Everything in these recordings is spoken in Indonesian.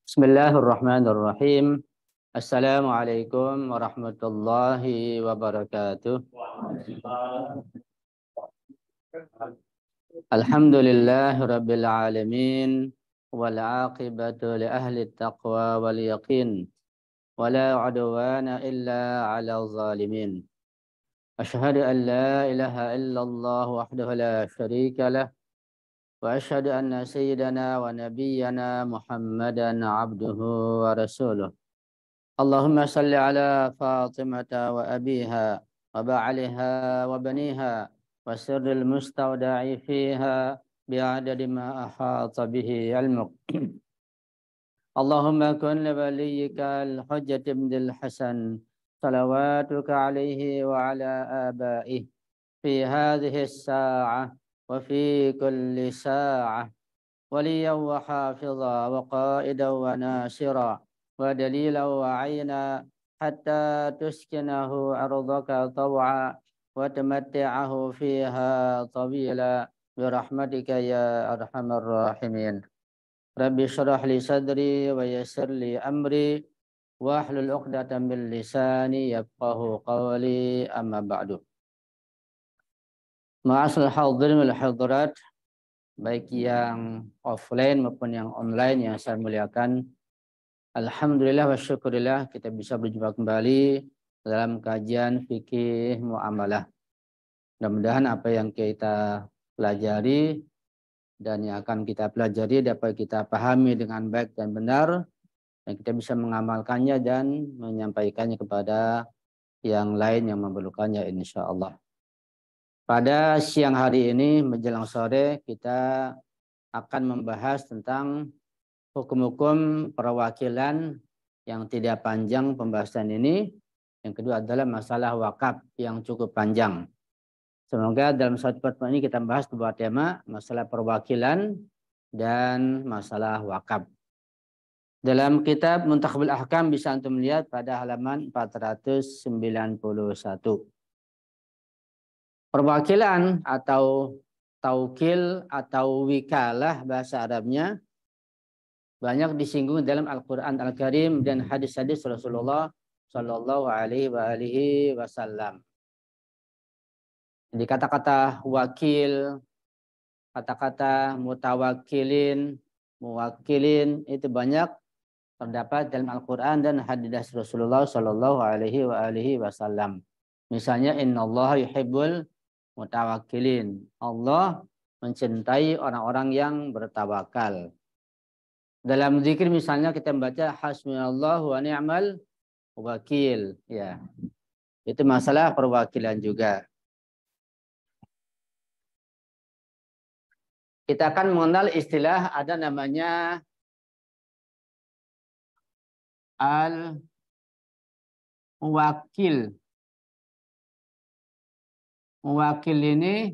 Bismillahirrahmanirrahim. Assalamualaikum warahmatullahi wabarakatuh. Alhamdulillahi rabbil alamin wal aqibatu li ahli taqwa wal yaqin wala udwana illa 'alal zalimin. Asyhadu an la ilaha illallah wahdahu la syarika lah wa asyhadu anna sayyidana wa nabiyyana Muhammadan 'abduhu wa rasuluh. Allahumma salli ala Fatimata wa abiha wa ba'aliha wa baniha wa sirril mustawda'i fiha bi'adadi ma ahata bihi ilmuk. Allahumma kun li waliyyika al-hujjat ibn al-Hasan salawatuka alaihi wa ala abaihi fi hadhihi as-sa'ah wa fi kulli sa'ah waliyan wa hafidha wa qa'idan wa nasira wa dalilan wa 'ayna hatta tuskinahu ardaka taw'a wa tamatti'ahu fiha tawila bi rahmatika ya arhamar rahimin. Rabbi shrah li sadri wa yassir li amri wa hlul 'uqdatam min lisani yafqahu qawli, amma ba'du. Ma'asal hadirin wal hadirat, baik yang offline maupun yang online yang saya muliakan, alhamdulillah wa syukurillah kita bisa berjumpa kembali dalam kajian fikih muamalah. Mudah-mudahan apa yang kita pelajari dan yang akan kita pelajari dapat kita pahami dengan baik dan benar, dan kita bisa mengamalkannya dan menyampaikannya kepada yang lain yang memerlukannya insyaallah. Pada siang hari ini menjelang sore kita akan membahas tentang hukum-hukum perwakilan yang tidak panjang pembahasan ini. Yang kedua adalah masalah wakaf yang cukup panjang. Semoga dalam satu pertemuan ini kita membahas dua tema, masalah perwakilan dan masalah wakaf. Dalam kitab Muntakhabul Ahkam bisa antum melihat pada halaman 491. Perwakilan atau taukil atau wikalah bahasa Arabnya banyak disinggung dalam Al-Quran Al-Karim dan hadis-hadis Rasulullah Sallallahu Alaihi Wasallam. Jadi kata-kata wakil, kata-kata mutawakilin, muwakilin itu banyak terdapat dalam Al-Quran dan hadis Rasulullah Sallallahu Alaihi Wasallam. Misalnya innallaha yuhibbul mutawakilin. Allah mencintai orang-orang yang bertawakal. Dalam zikir misalnya kita membaca hasbunallahu wa ni'mal wakil, ya. Itu masalah perwakilan juga. Kita akan mengenal istilah ada namanya al-muwakil. Muwakil ini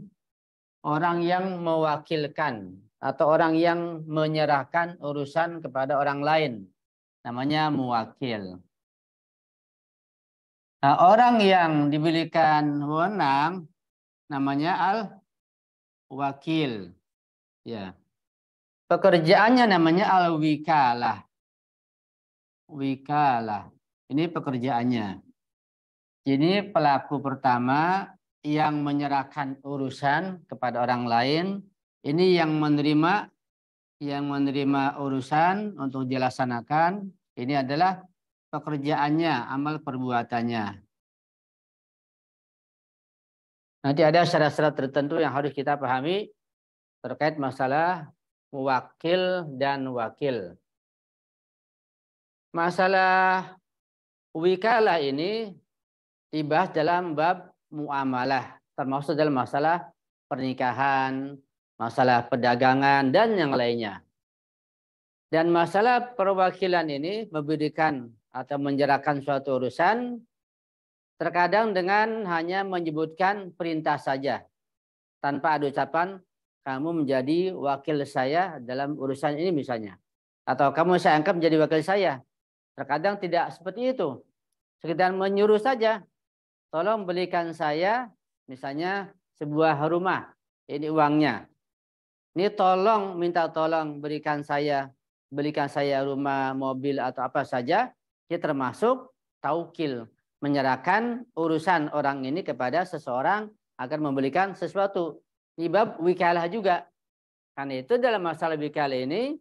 orang yang mewakilkan atau orang yang menyerahkan urusan kepada orang lain. Namanya muwakil. Nah, orang yang diberikan wewenang namanya al-wakil. Ya. Pekerjaannya namanya al-wikalah. Wikalah. Ini pekerjaannya. Ini pelaku pertama yang menyerahkan urusan kepada orang lain, ini yang menerima urusan untuk dilaksanakan, ini adalah pekerjaannya, amal perbuatannya. Nanti ada syarat-syarat tertentu yang harus kita pahami terkait masalah muwakil dan wakil. Masalah wikalah ini dibahas dalam bab muamalah, termasuk dalam masalah pernikahan, masalah perdagangan, dan yang lainnya. Dan masalah perwakilan ini memberikan atau menyerahkan suatu urusan, terkadang dengan hanya menyebutkan perintah saja, tanpa ada ucapan, kamu menjadi wakil saya dalam urusan ini misalnya. Atau kamu saya anggap menjadi wakil saya. Terkadang tidak seperti itu. Sekedar menyuruh saja. Tolong belikan saya misalnya sebuah rumah, ini uangnya. Ini minta tolong berikan saya belikan saya rumah, mobil atau apa saja, dia termasuk taukil, menyerahkan urusan orang ini kepada seseorang agar memberikan sesuatu. Ini bab wikalah juga. Karena itu dalam masalah wikalah ini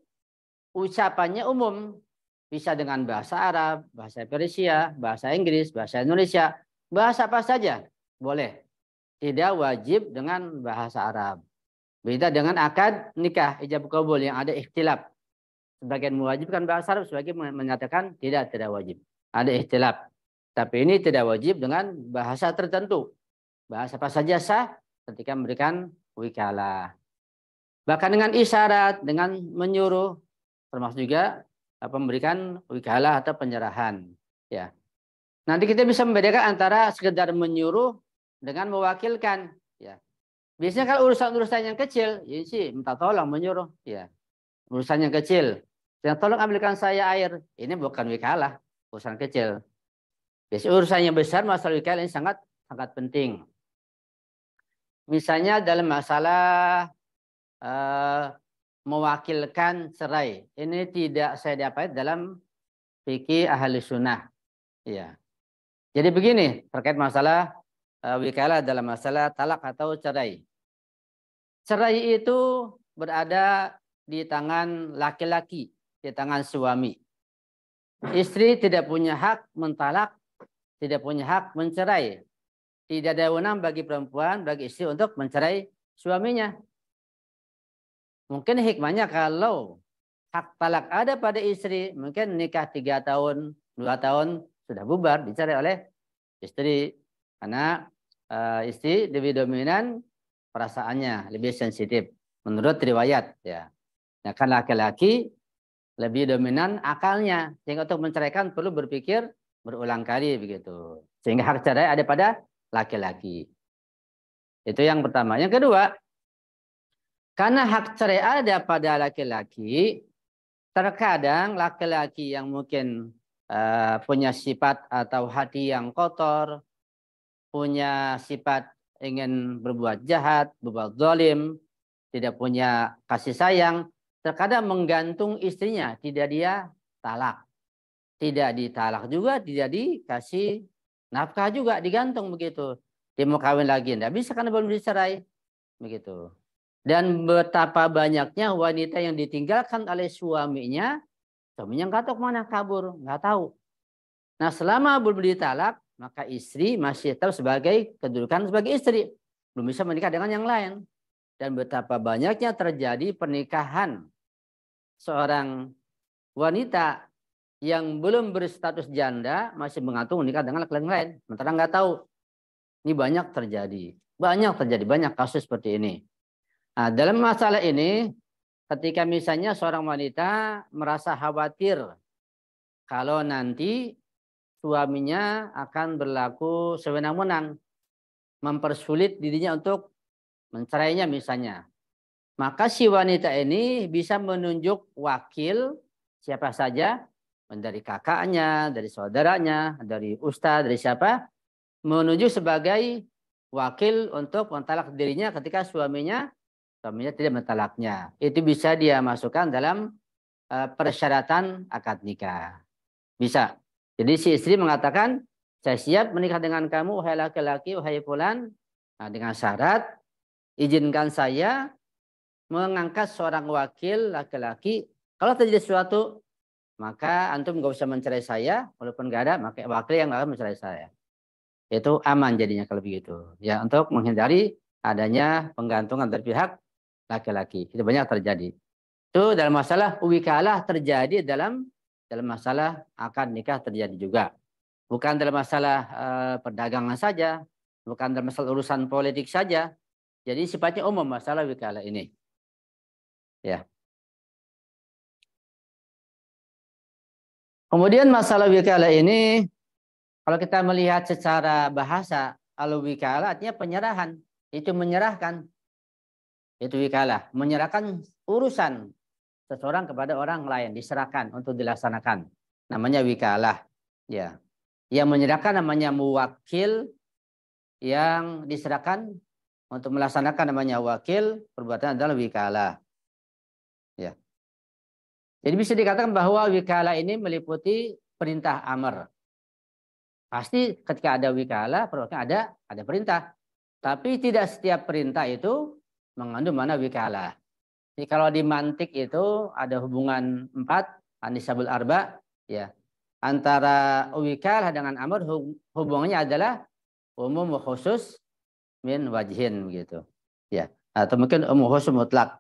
ucapannya umum, bisa dengan bahasa Arab, bahasa Persia, bahasa Inggris, bahasa Indonesia, bahasa apa saja boleh. Tidak wajib dengan bahasa Arab. Beda dengan akad nikah, ijab kabul yang ada ikhtilaf. Sebagian mewajibkan bahasa Arab, sebagian menyatakan tidak wajib. Ada ikhtilaf. Tapi ini tidak wajib dengan bahasa tertentu. Bahasa apa saja sah ketika memberikan wikalah. Bahkan dengan isyarat, dengan menyuruh, termasuk juga memberikan wikalah atau penyerahan. Ya. Nanti kita bisa membedakan antara sekedar menyuruh dengan mewakilkan. Ya. Biasanya kalau urusan-urusan yang kecil, ya sih minta tolong menyuruh. Ya. Urusan yang kecil. Yang tolong ambilkan saya air. Ini bukan wikalah, urusan kecil. Biasanya urusan yang besar, masalah wikalah ini sangat penting. Misalnya dalam masalah mewakilkan cerai. Ini tidak saya dapat dalam fikih ahli sunnah. Ya. Jadi begini terkait masalah wikalah dalam masalah talak atau cerai. Cerai itu berada di tangan laki-laki, di tangan suami. Istri tidak punya hak mentalak, tidak punya hak mencerai. Tidak ada wewenang bagi perempuan, bagi istri untuk mencerai suaminya. Mungkin hikmahnya kalau hak talak ada pada istri, mungkin nikah 3 tahun, 2 tahun sudah bubar, dicerai oleh istri. Karena istri lebih dominan perasaannya, lebih sensitif. Menurut riwayat. Ya. Nah, kan laki-laki lebih dominan akalnya. Sehingga untuk menceraikan perlu berpikir berulang kali begitu. Sehingga hak cerai ada pada laki-laki. Itu yang pertama. Yang kedua, karena hak cerai ada pada laki-laki, terkadang laki-laki yang mungkin punya sifat atau hati yang kotor, punya sifat ingin berbuat jahat, berbuat zalim, tidak punya kasih sayang, terkadang menggantung istrinya, tidak dia talak. Tidak ditalak juga, tidak dikasih nafkah juga, digantung begitu. Dia mau kawin lagi, tidak bisa karena belum dicerai. Begitu. Dan betapa banyaknya wanita yang ditinggalkan oleh suaminya nggak tahu kemana, kabur, nggak tahu. Nah, selama belum ditalak, maka istri masih tetap sebagai kedudukan sebagai istri. Belum bisa menikah dengan yang lain. Dan betapa banyaknya terjadi pernikahan seorang wanita yang belum berstatus janda masih mengatur menikah dengan laki-laki lain. Sementara nggak tahu. Ini banyak terjadi. Banyak kasus seperti ini. Nah, dalam masalah ini, ketika misalnya seorang wanita merasa khawatir kalau nanti suaminya akan berlaku sewenang-wenang, mempersulit dirinya untuk mencerainya misalnya. Maka si wanita ini bisa menunjuk wakil siapa saja, dari kakaknya, dari saudaranya, dari ustadz, dari siapa, menunjuk sebagai wakil untuk mentalak dirinya ketika suaminya tidak mentalaknya. Itu bisa dia masukkan dalam persyaratan akad nikah. Bisa. Jadi si istri mengatakan, saya siap menikah dengan kamu, wahai laki-laki, wahai fulan, dengan syarat izinkan saya mengangkat seorang wakil laki-laki. Kalau terjadi sesuatu, maka antum nggak usah mencerai saya, walaupun nggak ada, maka wakil yang akan mencerai saya. Itu aman jadinya kalau begitu. Ya, untuk menghindari adanya penggantungan dari pihak laki-laki. Itu banyak terjadi. Itu dalam masalah wikalah terjadi dalam masalah akad nikah terjadi juga. Bukan dalam masalah perdagangan saja, bukan dalam masalah urusan politik saja. Jadi sifatnya umum masalah wikalah ini. Ya. Kemudian masalah wikalah ini, kalau kita melihat secara bahasa, al-wikalah artinya penyerahan. Itu menyerahkan. Itu wikalah. Menyerahkan urusan seseorang kepada orang lain, diserahkan untuk dilaksanakan. Namanya wikalah. Ya. Yang menyerahkan namanya muwakil, yang diserahkan untuk melaksanakan namanya wakil, perbuatan adalah wikalah. Ya. Jadi bisa dikatakan bahwa wikala ini meliputi perintah amr. Pasti ketika ada wikala, ada perintah. Tapi tidak setiap perintah itu mengandung mana wikala. Jadi kalau di mantik itu ada hubungan 4, anisabul arba, ya. Antara wikalah dengan amr hubungannya adalah umum khusus min wajhin begitu. Ya. Atau mungkin umum khusus mutlak.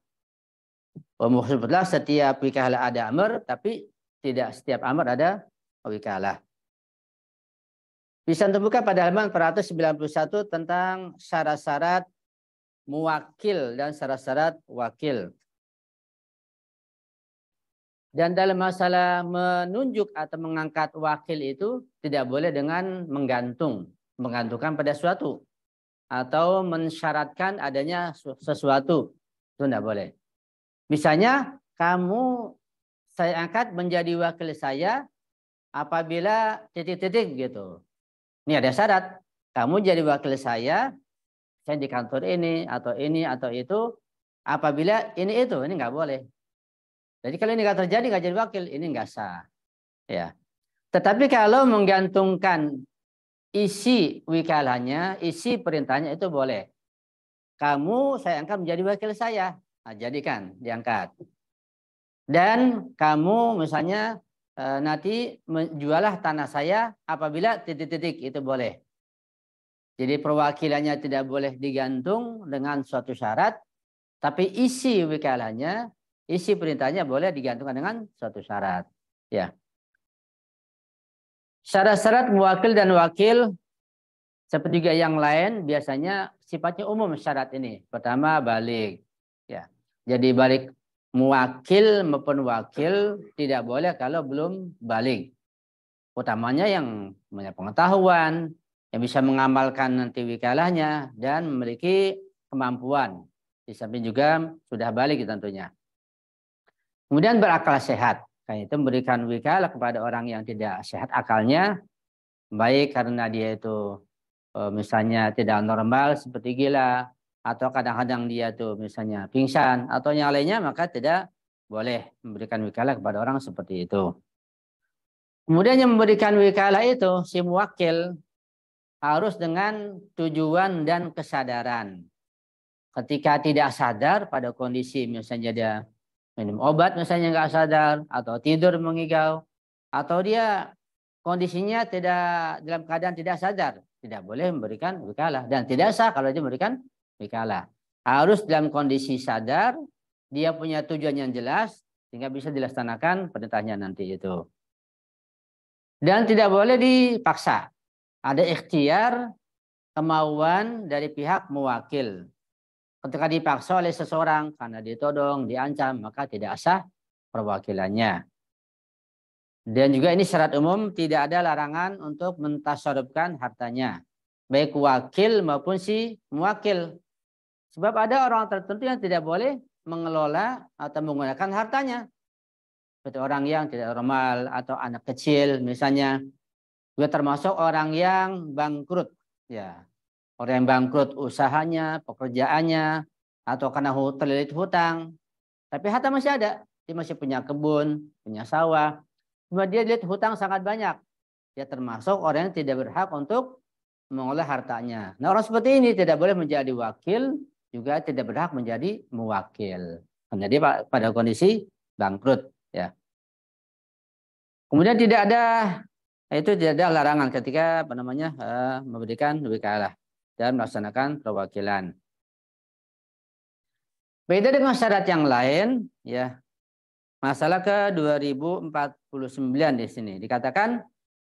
Umum khusus mutlak setiap wikalah ada amr, tapi tidak setiap amr ada wikalah. Bisa terbuka pada halaman 491 tentang syarat-syarat muwakil dan syarat-syarat wakil. Dan dalam masalah menunjuk atau mengangkat wakil itu tidak boleh dengan menggantungkan pada suatu atau mensyaratkan adanya sesuatu. Itu tidak boleh. Misalnya saya angkat menjadi wakil saya apabila titik-titik gitu. Ini ada syarat. Kamu jadi wakil saya di kantor ini atau itu, apabila ini nggak boleh. Jadi kalau ini nggak terjadi, nggak jadi wakil, ini nggak sah. Ya. Tetapi kalau menggantungkan isi wikalanya, isi perintahnya itu boleh. Saya angkat menjadi wakil saya. Nah, jadikan, diangkat. Dan kamu misalnya nanti menjualah tanah saya apabila titik-titik, itu boleh. Jadi perwakilannya tidak boleh digantung dengan suatu syarat, tapi isi wikalanya, isi perintahnya boleh digantungkan dengan suatu syarat. Ya. Syarat-syarat muwakil dan wakil seperti juga yang lain biasanya sifatnya umum syarat ini. Pertama balik. Ya. Jadi balik muwakil maupun wakil tidak boleh kalau belum balik. Utamanya yang punya pengetahuan, yang bisa mengamalkan nanti wikalahnya dan memiliki kemampuan. Di samping juga sudah balik tentunya. Kemudian berakal sehat. Kayak itu memberikan wikalah kepada orang yang tidak sehat akalnya, baik karena dia itu misalnya tidak normal seperti gila, atau kadang-kadang dia tuh misalnya pingsan atau yang lainnya, maka tidak boleh memberikan wikalah kepada orang seperti itu. Kemudian yang memberikan wikalah itu si muwakil harus dengan tujuan dan kesadaran. Ketika tidak sadar pada kondisi misalnya dia minum obat misalnya nggak sadar, atau tidur mengigau, atau dia kondisinya tidak dalam keadaan tidak sadar, tidak boleh memberikan wikalah dan tidak sah kalau dia memberikan wikalah. Harus dalam kondisi sadar, dia punya tujuan yang jelas sehingga bisa dilaksanakan perintahnya nanti itu. Dan tidak boleh dipaksa. Ada ikhtiar, kemauan dari pihak muwakil. Ketika dipaksa oleh seseorang karena ditodong, diancam, maka tidak sah perwakilannya. Dan juga ini syarat umum, tidak ada larangan untuk mentasarrufkan hartanya, baik wakil maupun si muwakil. Sebab ada orang tertentu yang tidak boleh mengelola atau menggunakan hartanya. Seperti orang yang tidak normal atau anak kecil misalnya. Juga termasuk orang yang bangkrut. Ya, orang yang bangkrut usahanya, pekerjaannya, atau karena terlilit hutang. Tapi harta masih ada. Dia masih punya kebun, punya sawah. Cuma dia lihat hutang sangat banyak. Dia termasuk orang yang tidak berhak untuk mengolah hartanya. Nah, orang seperti ini tidak boleh menjadi wakil, juga tidak berhak menjadi muwakil. Karena dia pada kondisi bangkrut. Ya. Kemudian tidak ada larangan ketika memberikan wikalah dan melaksanakan perwakilan. Beda dengan syarat yang lain, ya. Masalah ke-2049 di sini dikatakan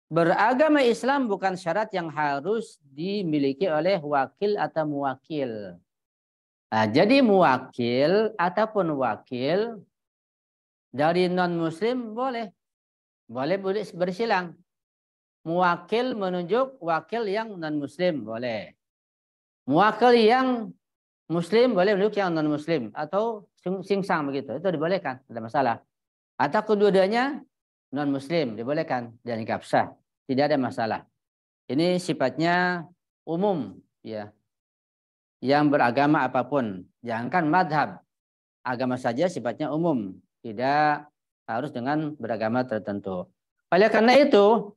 beragama Islam bukan syarat yang harus dimiliki oleh wakil atau muwakil. Nah, jadi muwakil ataupun wakil dari non-muslim boleh bersilang. Muwakil menunjuk wakil yang non-muslim boleh. Muwakil yang muslim boleh menunjuk yang non-muslim atau singsang begitu. Itu dibolehkan, tidak masalah. Atau kedua-duanya non-muslim dibolehkan dan nggak sah, tidak ada masalah. Ini sifatnya umum, ya. Yang beragama apapun, jangankan madhab, agama saja sifatnya umum, tidak harus dengan beragama tertentu. Oleh karena itu,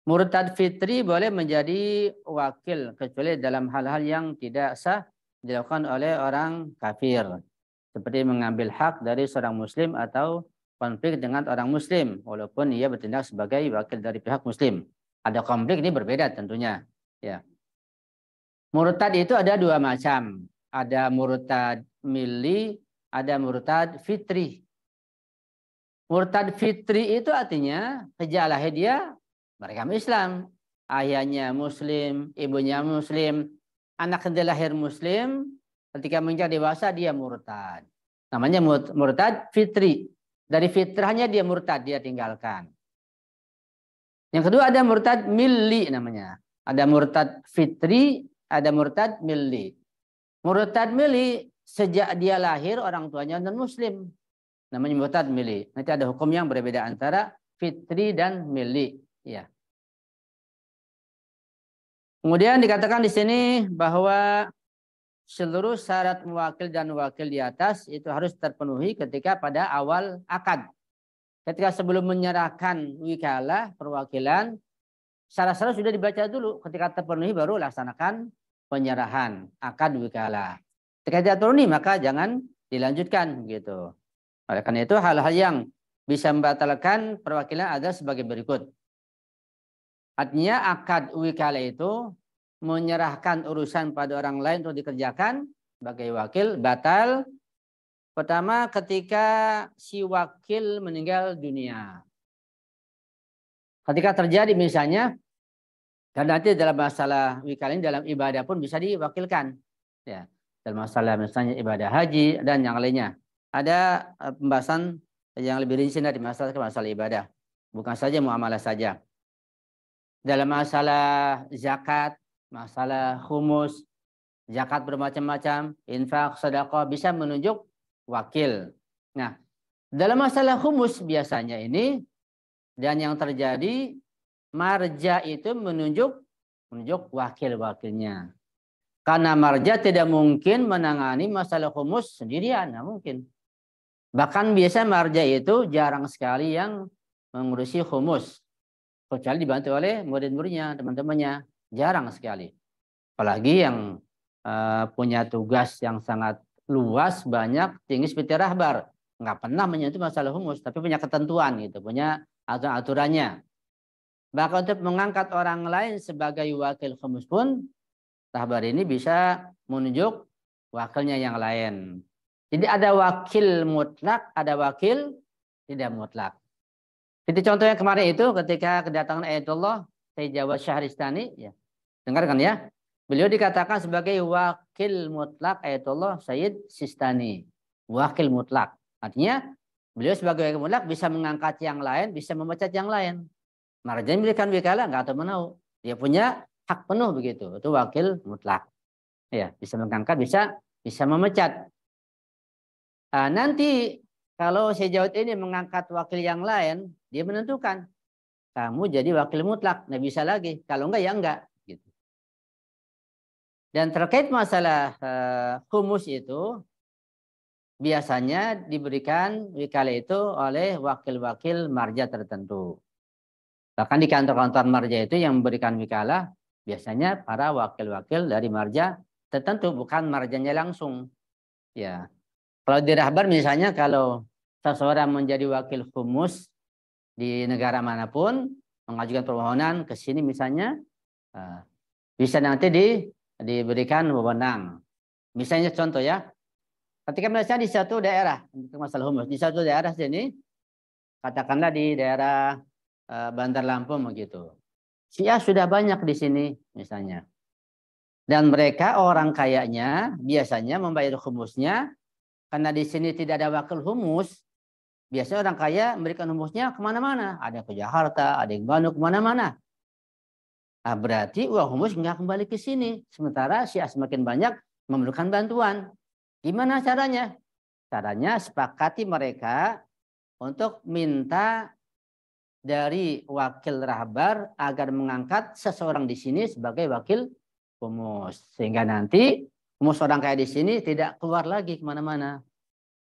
murtad fitri boleh menjadi wakil kecuali dalam hal-hal yang tidak sah dilakukan oleh orang kafir. Seperti mengambil hak dari seorang muslim atau konflik dengan orang muslim walaupun ia bertindak sebagai wakil dari pihak muslim. Ada konflik ini berbeda tentunya, ya. Murtad itu ada dua macam. Ada murtad milli, ada murtad fitri. Murtad fitri itu artinya sejak lahir dia beragama Islam. Ayahnya muslim, ibunya muslim, anak dia lahir muslim, ketika menginjak dewasa dia murtad. Namanya murtad fitri. Dari fitrahnya dia murtad, dia tinggalkan. Yang kedua ada murtad milli namanya. Ada murtad fitri, ada murtad milli. Murtad milli sejak dia lahir orang tuanya non-muslim. Namanya murtad milli. Nanti ada hukum yang berbeda antara fitri dan milli. Ya. Kemudian dikatakan di sini bahwa seluruh syarat mewakil dan wakil di atas itu harus terpenuhi ketika pada awal akad. Ketika sebelum menyerahkan wikalah, perwakilan, syarat-syarat sudah dibaca dulu. Ketika terpenuhi baru laksanakan penyerahan akad wikalah. Ketika tidak terpenuhi maka jangan dilanjutkan gitu. Oleh karena itu hal-hal yang bisa membatalkan perwakilan ada sebagai berikut. Artinya akad wikalah itu menyerahkan urusan pada orang lain untuk dikerjakan sebagai wakil batal. Pertama ketika si wakil meninggal dunia. Ketika terjadi misalnya, dan nanti dalam masalah wikalah ini dalam ibadah pun bisa diwakilkan. Ya, dalam masalah misalnya ibadah haji dan yang lainnya. Ada pembahasan yang lebih rinci dari masalah ibadah. Bukan saja muamalah saja. Dalam masalah zakat, masalah humus, zakat bermacam-macam, infak, sedekah bisa menunjuk wakil. Nah, dalam masalah humus biasanya ini dan yang terjadi marja itu menunjuk wakil-wakilnya. Karena marja tidak mungkin menangani masalah humus sendirian, nah mungkin. Bahkan biasa marja itu jarang sekali yang mengurusi humus. Kecuali dibantu oleh murid-muridnya, teman-temannya. Jarang sekali. Apalagi yang punya tugas yang sangat luas, banyak, tinggi seperti rahbar. Nggak pernah menyentuh masalah humus, tapi punya ketentuan gitu, punya aturan-aturannya. Bahkan untuk mengangkat orang lain sebagai wakil humus pun, rahbar ini bisa menunjuk wakilnya yang lain. Jadi ada wakil mutlak, ada wakil tidak mutlak. Jadi contohnya kemarin itu ketika kedatangan Ayatullah Sayyid Jawad Syahristani, ya, dengarkan ya. Beliau dikatakan sebagai wakil mutlak Ayatullah Sayyid Sistani. Wakil mutlak. Artinya beliau sebagai wakil mutlak bisa mengangkat yang lain, bisa memecat yang lain. Marja memberikan wikalah nggak tahu menau. Dia punya hak penuh begitu. Itu wakil mutlak. Ya, bisa mengangkat, bisa memecat. Nanti kalau Syekh Jawad ini mengangkat wakil yang lain, dia menentukan kamu jadi wakil mutlak, nggak bisa lagi. Kalau enggak ya enggak. Gitu. Dan terkait masalah humus itu biasanya diberikan wikalah itu oleh wakil-wakil marja tertentu. Bahkan di kantor-kantor marja itu yang memberikan wikalah biasanya para wakil-wakil dari marja tertentu, bukan marjanya langsung. Ya. Kalau di rahbar misalnya kalau seseorang menjadi wakil humus di negara manapun mengajukan permohonan ke sini misalnya bisa nanti diberikan wewenang. Misalnya contoh ya, ketika misalnya di satu daerah untuk masalah humus di satu daerah sini, katakanlah di daerah Bandar Lampung begitu, Syiah sudah banyak di sini misalnya, dan mereka orang kayanya biasanya membayar humusnya. Karena di sini tidak ada wakil humus, biasanya orang kaya memberikan humusnya kemana-mana. Ada ke Jakarta, ada yang Bandung, kemana-mana. Nah, berarti uang humus nggak kembali ke sini. Sementara Syiah semakin banyak memerlukan bantuan. Gimana caranya? Caranya sepakati mereka untuk minta dari wakil rahbar agar mengangkat seseorang di sini sebagai wakil humus. Sehingga nanti humus orang kaya di sini tidak keluar lagi kemana-mana.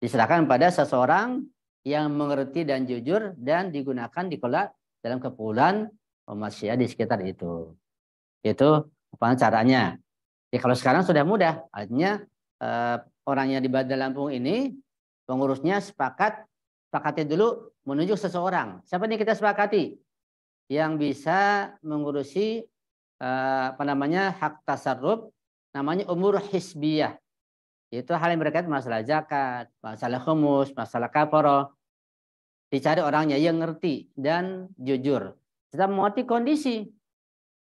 Diserahkan pada seseorang yang mengerti dan jujur dan dikelola dalam kepulauan umat Syiah di sekitar itu. Itu apa caranya? Ya kalau sekarang sudah mudah, artinya orang yang di Bandar Lampung ini pengurusnya sepakati dulu menunjuk seseorang. Siapa nih kita sepakati yang bisa mengurusi hak tasarruf, namanya umur hisbiyah. Itu hal yang berkaitan masalah zakat, masalah khumus, masalah kafaroh. Dicari orangnya yang ngerti dan jujur. Kita mengerti kondisi.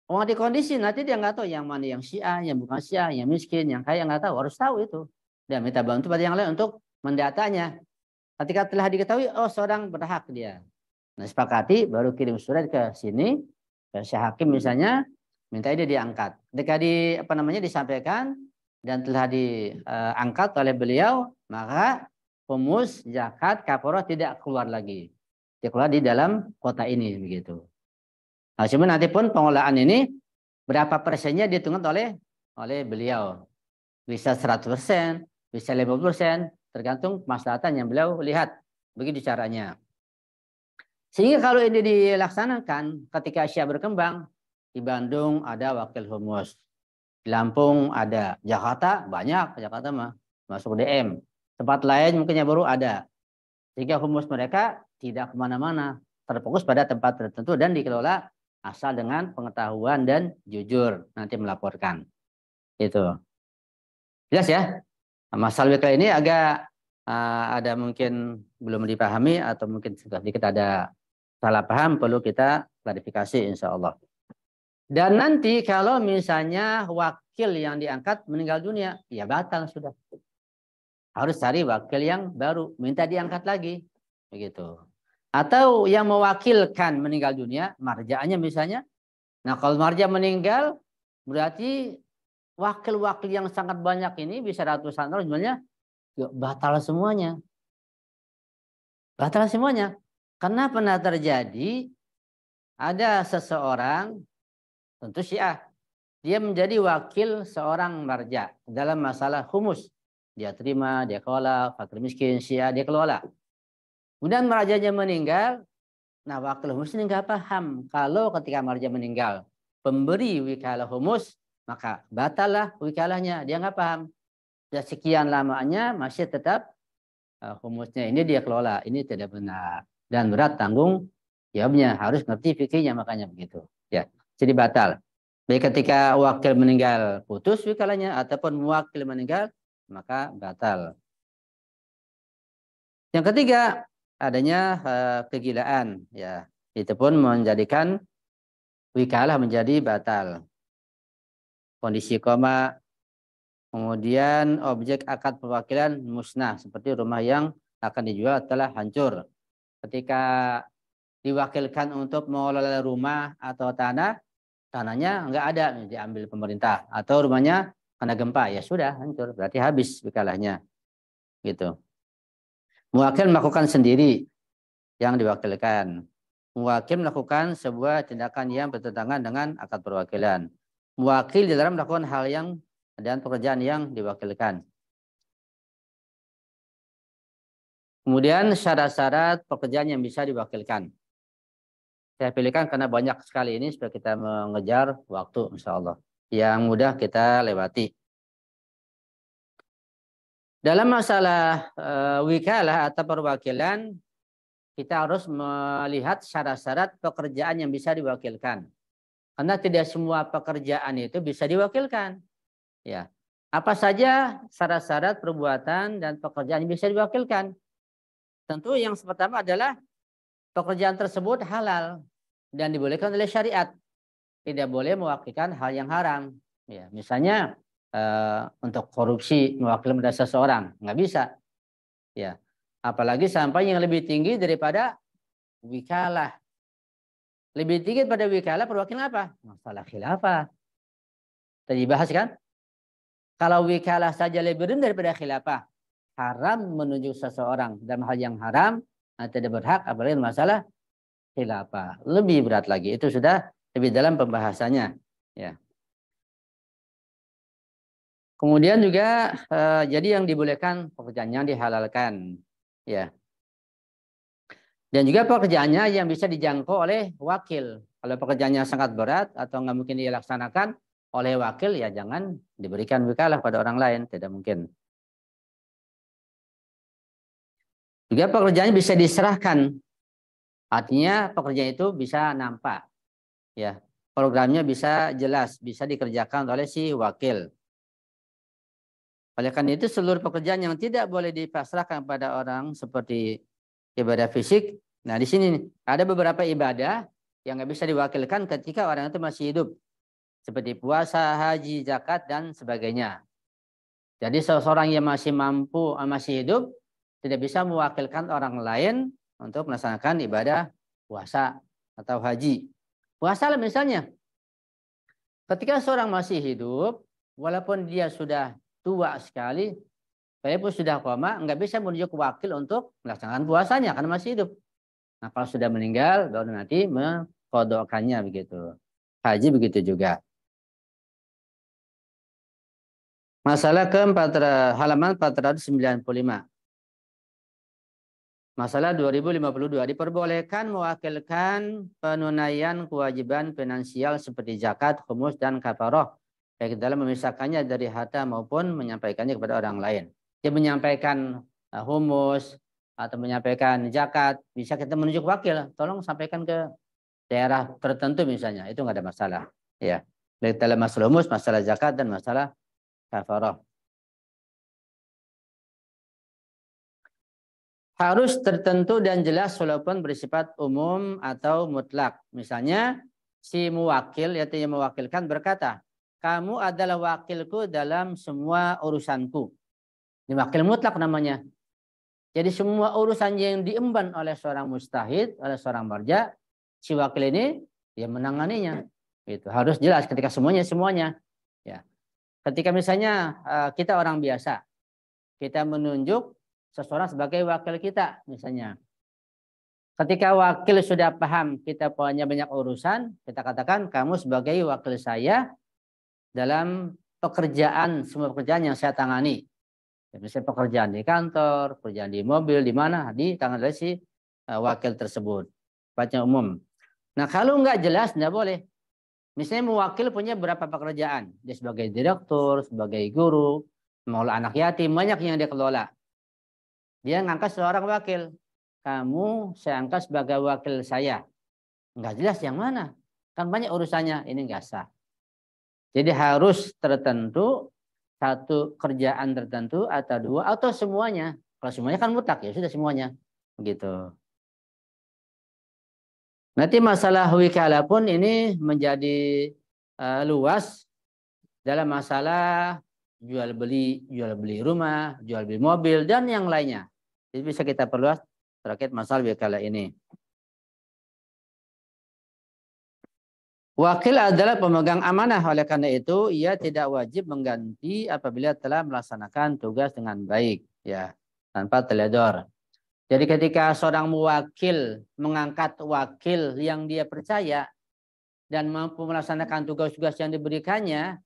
Mengerti kondisi, nanti dia nggak tahu yang mana yang Syiah, yang bukan Syiah, yang miskin, yang kaya, nggak tahu. Harus tahu itu. Dan minta bantu pada yang lain untuk mendatanya. Ketika telah diketahui, oh seorang berhak dia. Nah sepakati, baru kirim surat ke sini, ke Syekh Hakim misalnya, minta dia diangkat. Ketika disampaikan dan telah diangkat oleh beliau, maka humus, zakat, kafaroh tidak keluar lagi. Dia keluar di dalam kota ini begitu. Nah, cuma nanti pun pengolahan ini berapa persennya dihitung oleh beliau. Bisa 100%, bisa 50%, tergantung kemaslahatan yang beliau lihat. Begitu caranya. Sehingga kalau ini dilaksanakan ketika Syiah berkembang, di Bandung ada wakil humus, di Lampung ada, Jakarta banyak, Jakarta mah masuk DM. Tempat lain mungkin yang baru ada. Sehingga humus mereka tidak kemana-mana, terfokus pada tempat tertentu dan dikelola asal dengan pengetahuan dan jujur nanti melaporkan. Itu. Jelas ya? Masalah WK ini agak ada mungkin belum dipahami atau mungkin sedikit ada salah paham, perlu kita klarifikasi insya Allah. Dan nanti kalau misalnya wakil yang diangkat meninggal dunia, ya batal sudah. Harus cari wakil yang baru, minta diangkat lagi. Begitu. Atau yang mewakilkan meninggal dunia, marja'nya misalnya. Nah kalau marja meninggal, berarti wakil-wakil yang sangat banyak ini, bisa ratusan orang sebenarnya, batal semuanya. Batal semuanya. Karena pernah terjadi, ada seseorang, tentu Syiah, dia menjadi wakil seorang marja dalam masalah humus. Dia terima, dia kelola, fakir miskin, Syiah, dia kelola. Kemudian marjanya meninggal, nah wakil humus ini nggak paham. Kalau ketika marja meninggal, pemberi wikalah humus, maka batallah wikalahnya. Dia nggak paham. Ya sekian lamanya masih tetap humusnya ini dia kelola. Ini tidak benar. Dan berat tanggung jawabnya. Harus ngerti fikihnya makanya begitu. Ya, jadi batal. Baik ketika wakil meninggal putus wikalahnya ataupun wakil meninggal maka batal. Yang ketiga adanya kegilaan, ya itu pun menjadikan wikalah menjadi batal. Kondisi koma, kemudian objek akad perwakilan musnah seperti rumah yang akan dijual telah hancur. Ketika diwakilkan untuk mengelola rumah atau tanahnya nggak ada, diambil pemerintah atau rumahnya kena gempa, ya sudah hancur, berarti habis wikalahnya, gitu. Muwakil melakukan sendiri yang diwakilkan. Muwakil melakukan sebuah tindakan yang bertentangan dengan akad perwakilan. Muwakil di dalam melakukan hal yang dan pekerjaan yang diwakilkan. Kemudian syarat-syarat pekerjaan yang bisa diwakilkan. Saya pilihkan karena banyak sekali ini supaya kita mengejar waktu insya Allah. Yang mudah kita lewati. Dalam masalah wikalah atau perwakilan, kita harus melihat syarat-syarat pekerjaan yang bisa diwakilkan. Karena tidak semua pekerjaan itu bisa diwakilkan. Ya. Apa saja syarat-syarat perbuatan dan pekerjaan yang bisa diwakilkan? Tentu yang pertama adalah pekerjaan tersebut halal dan dibolehkan oleh syariat. Tidak boleh mewakilkan hal yang haram. Ya, misalnya untuk korupsi mewakili pada seseorang, nggak bisa. Ya, apalagi sampai yang lebih tinggi daripada wikalah. Lebih tinggi pada wikalah perwakilan apa? Masalah khilafah. Tadi bahas kan? Kalau wikalah saja lebih rendah daripada khilafah, haram menunjuk seseorang dalam hal yang haram, tidak berhak, apalagi masalah khilafah. Lebih berat lagi. Itu sudah lebih dalam pembahasannya. Ya. Kemudian juga jadi yang dibolehkan pekerjaan yang dihalalkan. Ya. Dan juga pekerjaannya yang bisa dijangkau oleh wakil. Kalau pekerjaannya sangat berat atau nggak mungkin dilaksanakan oleh wakil, ya jangan diberikan wikalah pada orang lain, tidak mungkin. Juga pekerjaannya bisa diserahkan, artinya pekerjaan itu bisa nampak, ya programnya bisa jelas, bisa dikerjakan oleh si wakil. Oleh karena itu seluruh pekerjaan yang tidak boleh dipasrahkan pada orang seperti ibadah fisik. Nah di sini ada beberapa ibadah yang nggak bisa diwakilkan ketika orang itu masih hidup, seperti puasa, haji, zakat dan sebagainya. Jadi seseorang yang masih mampu, masih hidup, tidak bisa mewakilkan orang lain untuk melaksanakan ibadah puasa atau haji. Puasa misalnya, ketika seorang masih hidup, walaupun dia sudah tua sekali, walaupun sudah koma, nggak bisa menunjuk wakil untuk melaksanakan puasanya karena masih hidup. Nah, kalau sudah meninggal, baru nanti mengqadhakannya begitu. Haji begitu juga. Masalah halaman 495. Masalah 2052. Diperbolehkan mewakilkan penunaian kewajiban finansial seperti zakat, khumus, dan kafaroh, baik dalam memisahkannya dari harta maupun menyampaikannya kepada orang lain. Dia menyampaikan humus atau menyampaikan zakat, bisa kita menunjuk wakil, tolong sampaikan ke daerah tertentu misalnya, itu nggak ada masalah. Ya, baik dalam masalah humus, masalah zakat, dan masalah kafaroh. Harus tertentu dan jelas walaupun bersifat umum atau mutlak. Misalnya si muwakil, yaitu yang mewakilkan berkata, kamu adalah wakilku dalam semua urusanku. Ini wakil mutlak namanya. Jadi semua urusan yang diemban oleh seorang mustahid, oleh seorang marja, si wakil ini dia menanganinya. Itu harus jelas ketika semuanya. Ya. Ketika misalnya kita orang biasa, kita menunjuk seseorang sebagai wakil kita misalnya. Ketika wakil sudah paham kita punya banyak urusan, kita katakan kamu sebagai wakil saya dalam semua pekerjaan yang saya tangani. Misalnya pekerjaan di kantor, pekerjaan di mobil, di mana, di tangan dari si wakil tersebut. Sifatnya umum. Nah kalau nggak jelas, nggak boleh. Misalnya mewakil punya berapa pekerjaan. Dia sebagai direktur, sebagai guru, mengelola anak yatim, banyak yang dia kelola. Dia ngangkat seorang wakil. Kamu saya angkat sebagai wakil saya. Nggak jelas yang mana. Kan banyak urusannya. Ini nggak sah. Jadi harus tertentu, satu kerjaan tertentu, atau dua, atau semuanya. Kalau semuanya kan mutlak, ya sudah semuanya. Begitu. Nanti masalah wikalah pun ini menjadi luas dalam masalah jual beli rumah, jual beli mobil, dan yang lainnya. Jadi bisa kita perluas terkait masalah wikalah ini. Wakil adalah pemegang amanah, oleh karena itu ia tidak wajib mengganti apabila telah melaksanakan tugas dengan baik, ya, tanpa teledor. Jadi ketika seorang muwakil mengangkat wakil yang dia percaya dan mampu melaksanakan tugas-tugas yang diberikannya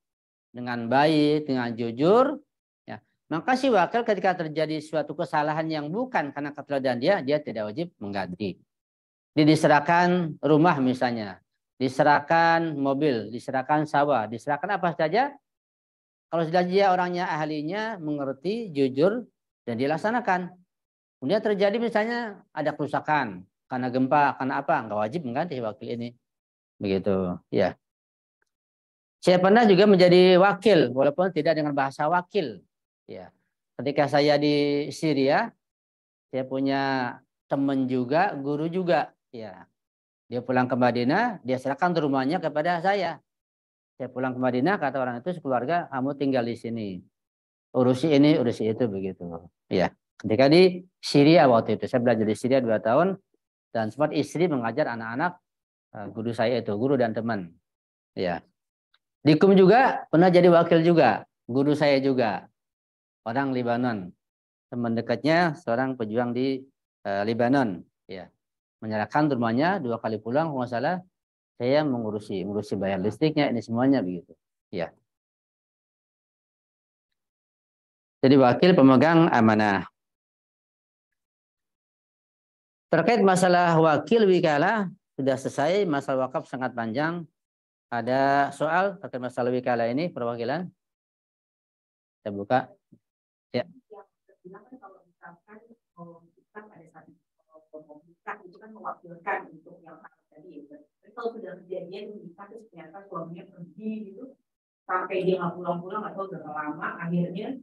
dengan baik, dengan jujur, ya, maka si wakil ketika terjadi suatu kesalahan yang bukan karena keteladanan dia tidak wajib mengganti. Dia diserahkan rumah misalnya, diserahkan mobil, diserahkan sawah, diserahkan apa saja. Kalau sudah dia orangnya ahlinya, mengerti, jujur, dan dilaksanakan. Kemudian terjadi misalnya ada kerusakan karena gempa, karena apa? Nggak wajib mengganti wakil ini. Begitu, ya. Saya pernah juga menjadi wakil, walaupun tidak dengan bahasa wakil. Ya. Ketika saya di Syria, saya punya teman juga, guru juga. Ya. Dia pulang ke Madinah, dia serahkan rumahnya kepada saya. Saya pulang ke Madinah, kata orang itu sekeluarga, kamu tinggal di sini. Urusi ini, urusi itu, begitu. Ya. Ketika di Syria waktu itu, saya belajar di Syria 2 tahun, dan sempat istri mengajar anak-anak guru saya itu, guru dan teman. Ya. Di KUM juga pernah jadi wakil juga, guru saya juga, orang Libanon. Teman dekatnya seorang pejuang di Libanon. Ya. Menyerahkan rumahnya 2 kali pulang, kalau nggak salah, saya mengurusi bayar listriknya, ini semuanya begitu. Ya. Jadi wakil pemegang amanah. Terkait masalah wakil wikalah sudah selesai, masalah wakaf sangat panjang. Ada soal terkait masalah wikalah ini perwakilan? Kita buka. Ya. Kalau misalkan kita pada saat menikah itu kan mewakilkan untuk yang tadi. Tapi kalau sudah kejadian menikah terus ternyata suaminya pergi gitu, sampai dia nggak pulang-pulang atau udah lama, akhirnya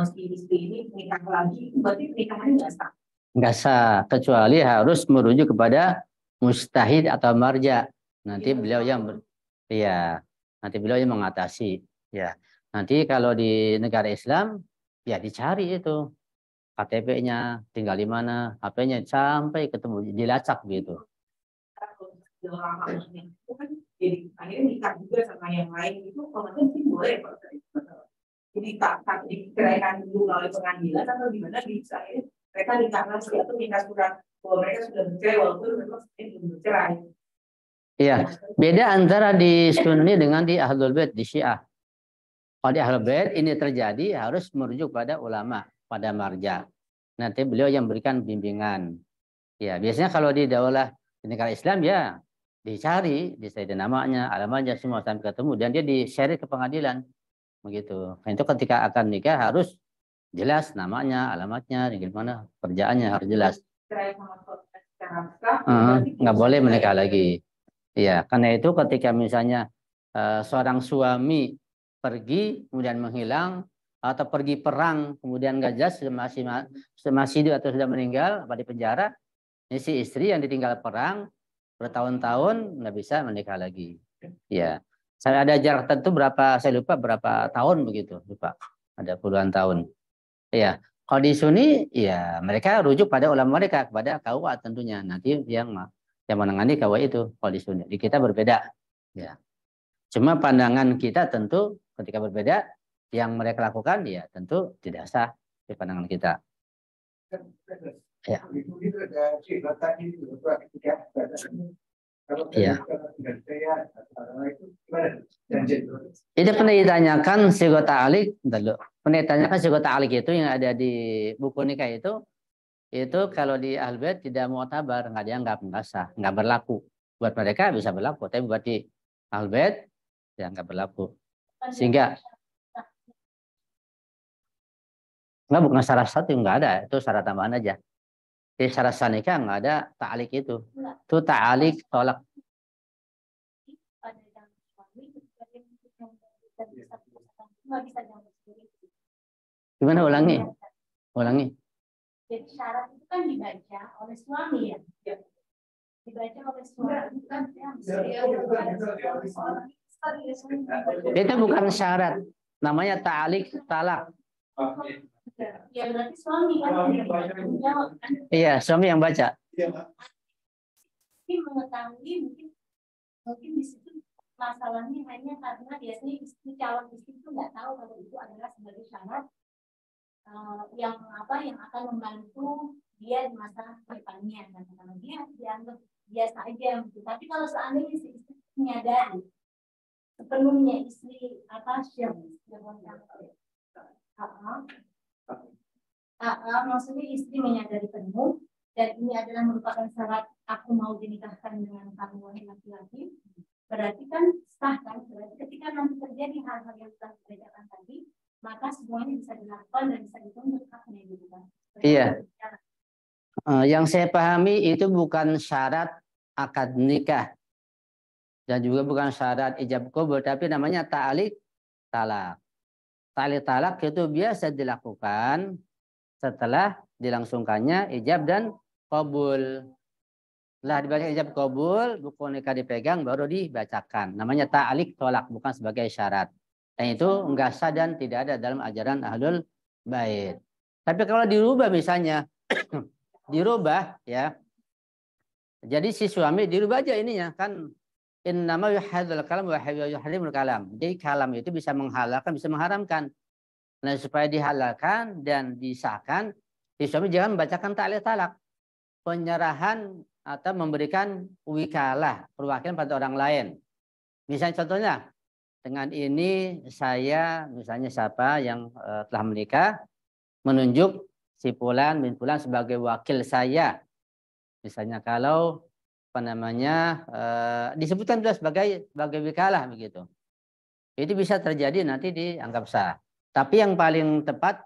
si istri ini menikah lagi, berarti pernikahannya nggak sah. Nggak sah, kecuali harus merujuk kepada mustahid atau marja. Nanti beliau yang iya, nanti beliau yang mengatasi. Ya, nanti kalau di negara Islam ya dicari itu KTP-nya, tinggal di mana, HP-nya sampai ketemu dilacak gitu. Kalau sudah lama itu kan jadi akhirnya nikah juga sama yang lain itu, kalau mungkin boleh kalau jadi tak diceraikan dulu oleh pengadilan atau gimana bisa ya? Mereka nikah lagi atau nikah surat bahwa mereka sudah bercerai walaupun memang belum bercerai. Iya, beda antara di Sunni dengan di Ahlul Bait di Syiah. Kalau di Ahlul Bait ini terjadi harus merujuk pada ulama, pada marja. Nanti beliau yang berikan bimbingan. Ya, biasanya kalau di daulah di negara Islam ya dicari namanya, alamatnya semua sampai ketemu dan dia di-share ke pengadilan. Begitu. Nah, itu ketika akan nikah harus jelas namanya, alamatnya, di mana kerjaannya harus jelas. Nggak boleh menikah lagi. Iya, karena itu ketika misalnya seorang suami pergi kemudian menghilang atau pergi perang kemudian nggak jelas masih hidup atau sudah meninggal apa di penjara, ini si istri yang ditinggal perang bertahun-tahun nggak bisa menikah lagi. Ya, saya ada jarak tertentu berapa, saya lupa berapa tahun begitu, lupa. Ada puluhan tahun. Ya, kalau di Sunni, ya mereka rujuk pada ulama mereka, kepada KUA tentunya. Nanti yang menangani KUA itu, kalau di Sunni. Di kita berbeda. Ya. Cuma pandangan kita tentu ketika berbeda, yang mereka lakukan, ya tentu tidak sah di pandangan kita. Ya. Iya. Itu pernah ditanyakan sigota alik, pernah ditanyakan sigota alik itu yang ada di buku nikah itu kalau di Ahlul Bait tidak mu'tabar, nggak dianggap, nggak sah, nggak berlaku. Buat mereka bisa berlaku, tapi buat di Ahlul Bait ya nggak berlaku. Sehingga nggak, bukan syarat satu, nggak ada, itu syarat tambahan aja. Di syarat sah nikah nggak ada ta'alik itu ta'alik tolak. Gimana, ulangi? Ulangi. Jadi syarat itu kan dibaca oleh suami ya. Dibaca oleh suami kan. Itu bukan syarat. Namanya ta'alik talak. Ya berarti suami kan menjawab kan. Iya, suami yang baca. Ini mengetahui mungkin di situ masalahnya hanya karena biasanya calon istri itu nggak tahu kalau itu adalah sebagai syarat yang akan membantu dia di masa depannya, dan kalau dia dianggap biasa aja gitu. Tapi kalau seandainya si istri menyadari sepenuhnya maksudnya istri menyadari penuh dan ini adalah merupakan syarat aku mau dinikahkan dengan kamu wahai laki-laki, berarti kan sah kan. Berarti ketika nanti terjadi hal-hal yang telah dibedakan tadi, maka semuanya bisa dilakukan dan bisa dituntut haknya gitu kan. Iya. Yang saya pahami itu bukan syarat akad nikah dan juga bukan syarat ijab qabul, tapi namanya ta'alik talak. Ta'alik talak itu biasa dilakukan setelah dilangsungkannya ijab dan qabul. Setelah dibaca ijab qabul, buku nikah dipegang baru dibacakan. Namanya ta'alik tolak, bukan sebagai syarat. Dan itu enggak sah dan tidak ada dalam ajaran Ahlul Bait. Tapi kalau dirubah misalnya, dirubah ya. Jadi si suami dirubah aja ininya kan, innama yuhadzul kalam wa yuharrimul kalam. Jadi kalam itu bisa menghalalkan, bisa mengharamkan. Nah, supaya dihalalkan dan disahkan, si suami jangan membacakan ta'liq talak, penyerahan atau memberikan wikalah, perwakilan pada orang lain. Misalnya contohnya, dengan ini saya misalnya siapa yang telah menikah menunjuk si fulan bin fulan sebagai wakil saya Misalnya kalau apa namanya disebutkan sudah sebagai wikalah begitu. Itu bisa terjadi nanti dianggap sah. Tapi yang paling tepat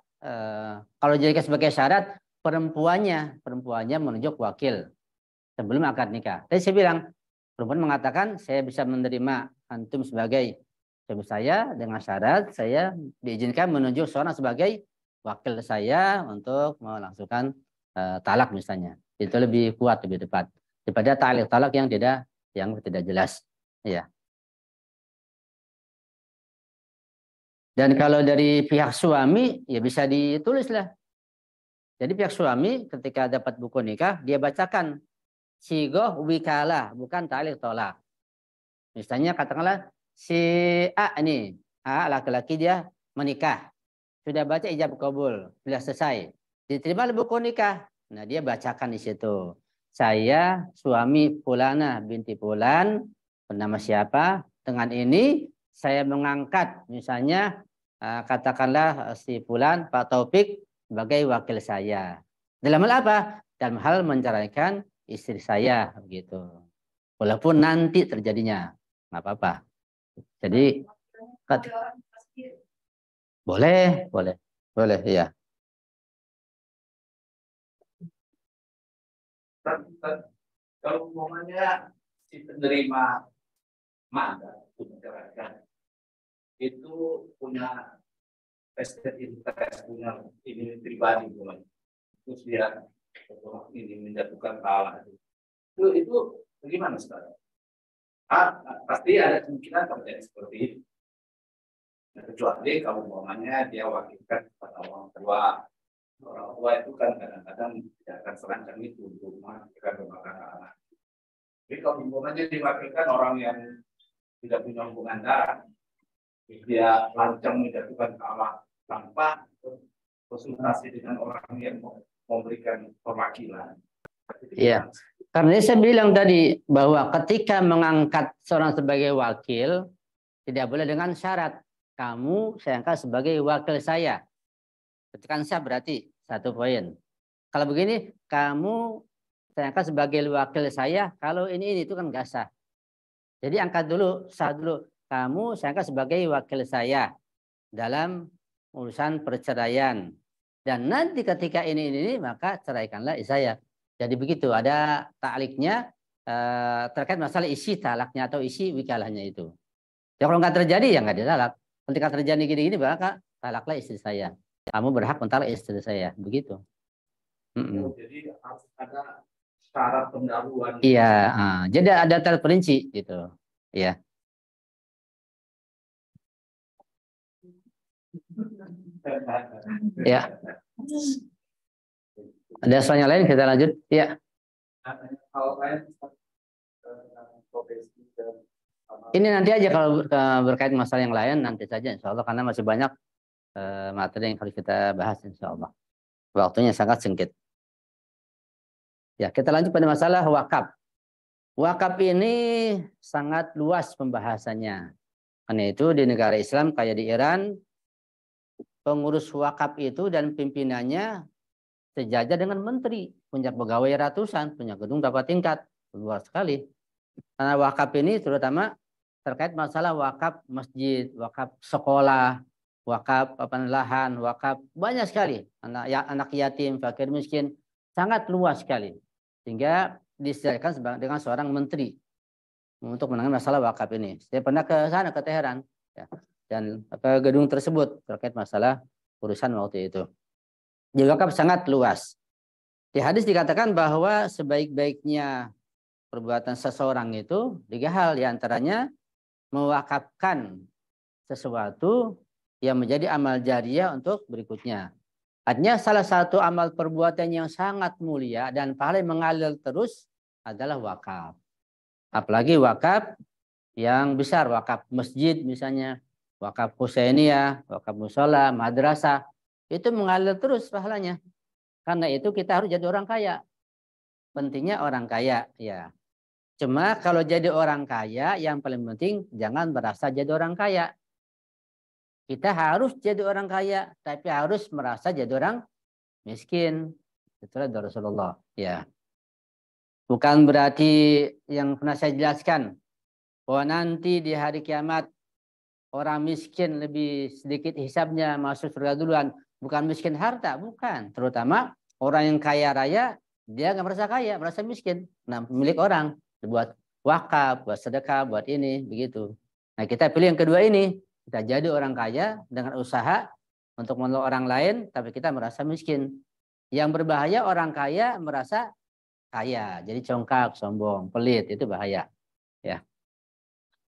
kalau dijadikan sebagai syarat perempuannya menunjuk wakil sebelum akad nikah. Tadi saya bilang perempuan mengatakan saya bisa menerima antum sebagai suami saya dengan syarat saya diizinkan menunjuk seorang sebagai wakil saya untuk melangsungkan talak misalnya. Itu lebih kuat, lebih tepat daripada talak yang tidak jelas. Ya. Dan kalau dari pihak suami ya bisa ditulis lah. Jadi pihak suami ketika dapat buku nikah dia bacakan sigoh wikalah bukan ta'liq tolak. Misalnya katakanlah si A ini, A laki-laki dia menikah. Sudah baca ijab kabul, sudah selesai. Diterima buku nikah. Nah, dia bacakan di situ. Saya suami Fulana binti Fulan, bernama siapa? Dengan ini saya mengangkat misalnya katakanlah si Fulan Pak Taufik sebagai wakil saya. Dalam hal apa? Dalam hal menceraikan istri saya begitu. Walaupun nanti terjadinya nggak apa-apa. Jadi boleh ya. Kalau umpamanya si penerima mandat itu punya vested interest, punya ini pribadi, terus dia ini menjatuhkan kalah itu bagaimana sekarang? Pasti ada kemungkinan terjadi seperti itu. Kecuali kalau umpamanya dia wakilkan kepada orang tua itu kan kadang-kadang tidak akan serancang itu untuk menghasilkan kebakaran anak. Jadi kalau umpamanya diwakilkan orang yang tidak punya hubungan darah, dia lancang menjatuhkan kalah tanpa konsultasi dengan orang yang memberikan perwakilan. Iya. Karena saya bilang tadi bahwa ketika mengangkat seorang sebagai wakil tidak boleh dengan syarat kamu saya angkat sebagai wakil saya. Ketika sah berarti 1 poin. Kalau begini kamu saya angkat sebagai wakil saya kalau ini itu kan nggak sah. Jadi angkat dulu sah dulu kamu saya angkat sebagai wakil saya dalam urusan perceraian dan nanti ketika ini maka ceraikanlah saya. Jadi begitu ada ta'liknya terkait masalah isi talaknya atau isi wikalahnya itu. Ya kalau nggak terjadi ya nggak ditalak. Ketika terjadi gini-gini maka talaklah istri saya. Kamu berhak mentalak istri saya. Begitu. Jadi harus ada syarat pendahuluan. Iya, jadi ada terperinci gitu. Iya. Ya. Ada soalnya lain kita lanjut. Ya. Ini nanti aja kalau berkait masalah yang lain nanti saja insya Allah karena masih banyak materi yang harus kita bahas insya Allah. Waktunya sangat singkat. Ya, kita lanjut pada masalah wakaf. Wakaf ini sangat luas pembahasannya. Karena itu di negara Islam kayak di Iran, pengurus wakaf itu dan pimpinannya sejajar dengan menteri, punya pegawai ratusan, punya gedung berapa tingkat, luas sekali. Karena wakaf ini terutama terkait masalah wakaf masjid, wakaf sekolah, wakaf lahan, wakaf banyak sekali. Anak yatim, fakir miskin, sangat luas sekali. Sehingga disediakan dengan seorang menteri untuk menangani masalah wakaf ini. Saya pernah ke sana, ke Teheran, ya, dan ke gedung tersebut terkait masalah urusan waktu itu. Jadi wakaf sangat luas. Di hadis dikatakan bahwa sebaik-baiknya perbuatan seseorang itu 3 hal, diantaranya mewakafkan sesuatu yang menjadi amal jariah untuk berikutnya. Artinya salah satu amal perbuatan yang sangat mulia dan paling mengalir terus adalah wakaf. Apalagi wakaf yang besar, wakaf masjid misalnya, wakaf Husainiyah, wakaf mushola, madrasah, itu mengalir terus pahalanya. Karena itu kita harus jadi orang kaya. Pentingnya orang kaya, ya. Cuma kalau jadi orang kaya, yang paling penting jangan merasa jadi orang kaya. Kita harus jadi orang kaya, tapi harus merasa jadi orang miskin. Itulah dari Rasulullah. Ya. Bukan berarti yang pernah saya jelaskan bahwa nanti di hari kiamat orang miskin lebih sedikit hisabnya masuk surga duluan. Bukan miskin harta, bukan. Terutama orang yang kaya raya, dia nggak merasa kaya, merasa miskin. Nah, milik orang buat wakaf, buat sedekah, buat ini, begitu. Nah, kita pilih yang kedua ini. Kita jadi orang kaya dengan usaha untuk menolong orang lain, tapi kita merasa miskin. Yang berbahaya orang kaya merasa kaya, jadi congkak, sombong, pelit, itu bahaya. Ya.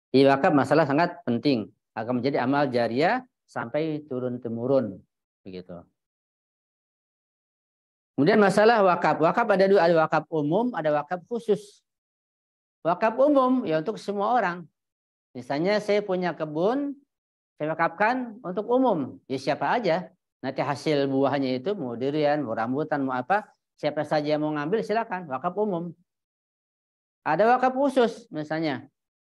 Di wakaf masalah sangat penting, akan menjadi amal jariah sampai turun temurun, begitu. Kemudian masalah wakaf. Wakaf ada dua, ada wakaf umum, ada wakaf khusus. Wakaf umum ya untuk semua orang. Misalnya saya punya kebun, saya wakafkan untuk umum, ya siapa aja. Nanti hasil buahnya itu mau durian, mau rambutan, mau apa, siapa saja yang mau ngambil silakan, wakaf umum. Ada wakaf khusus misalnya.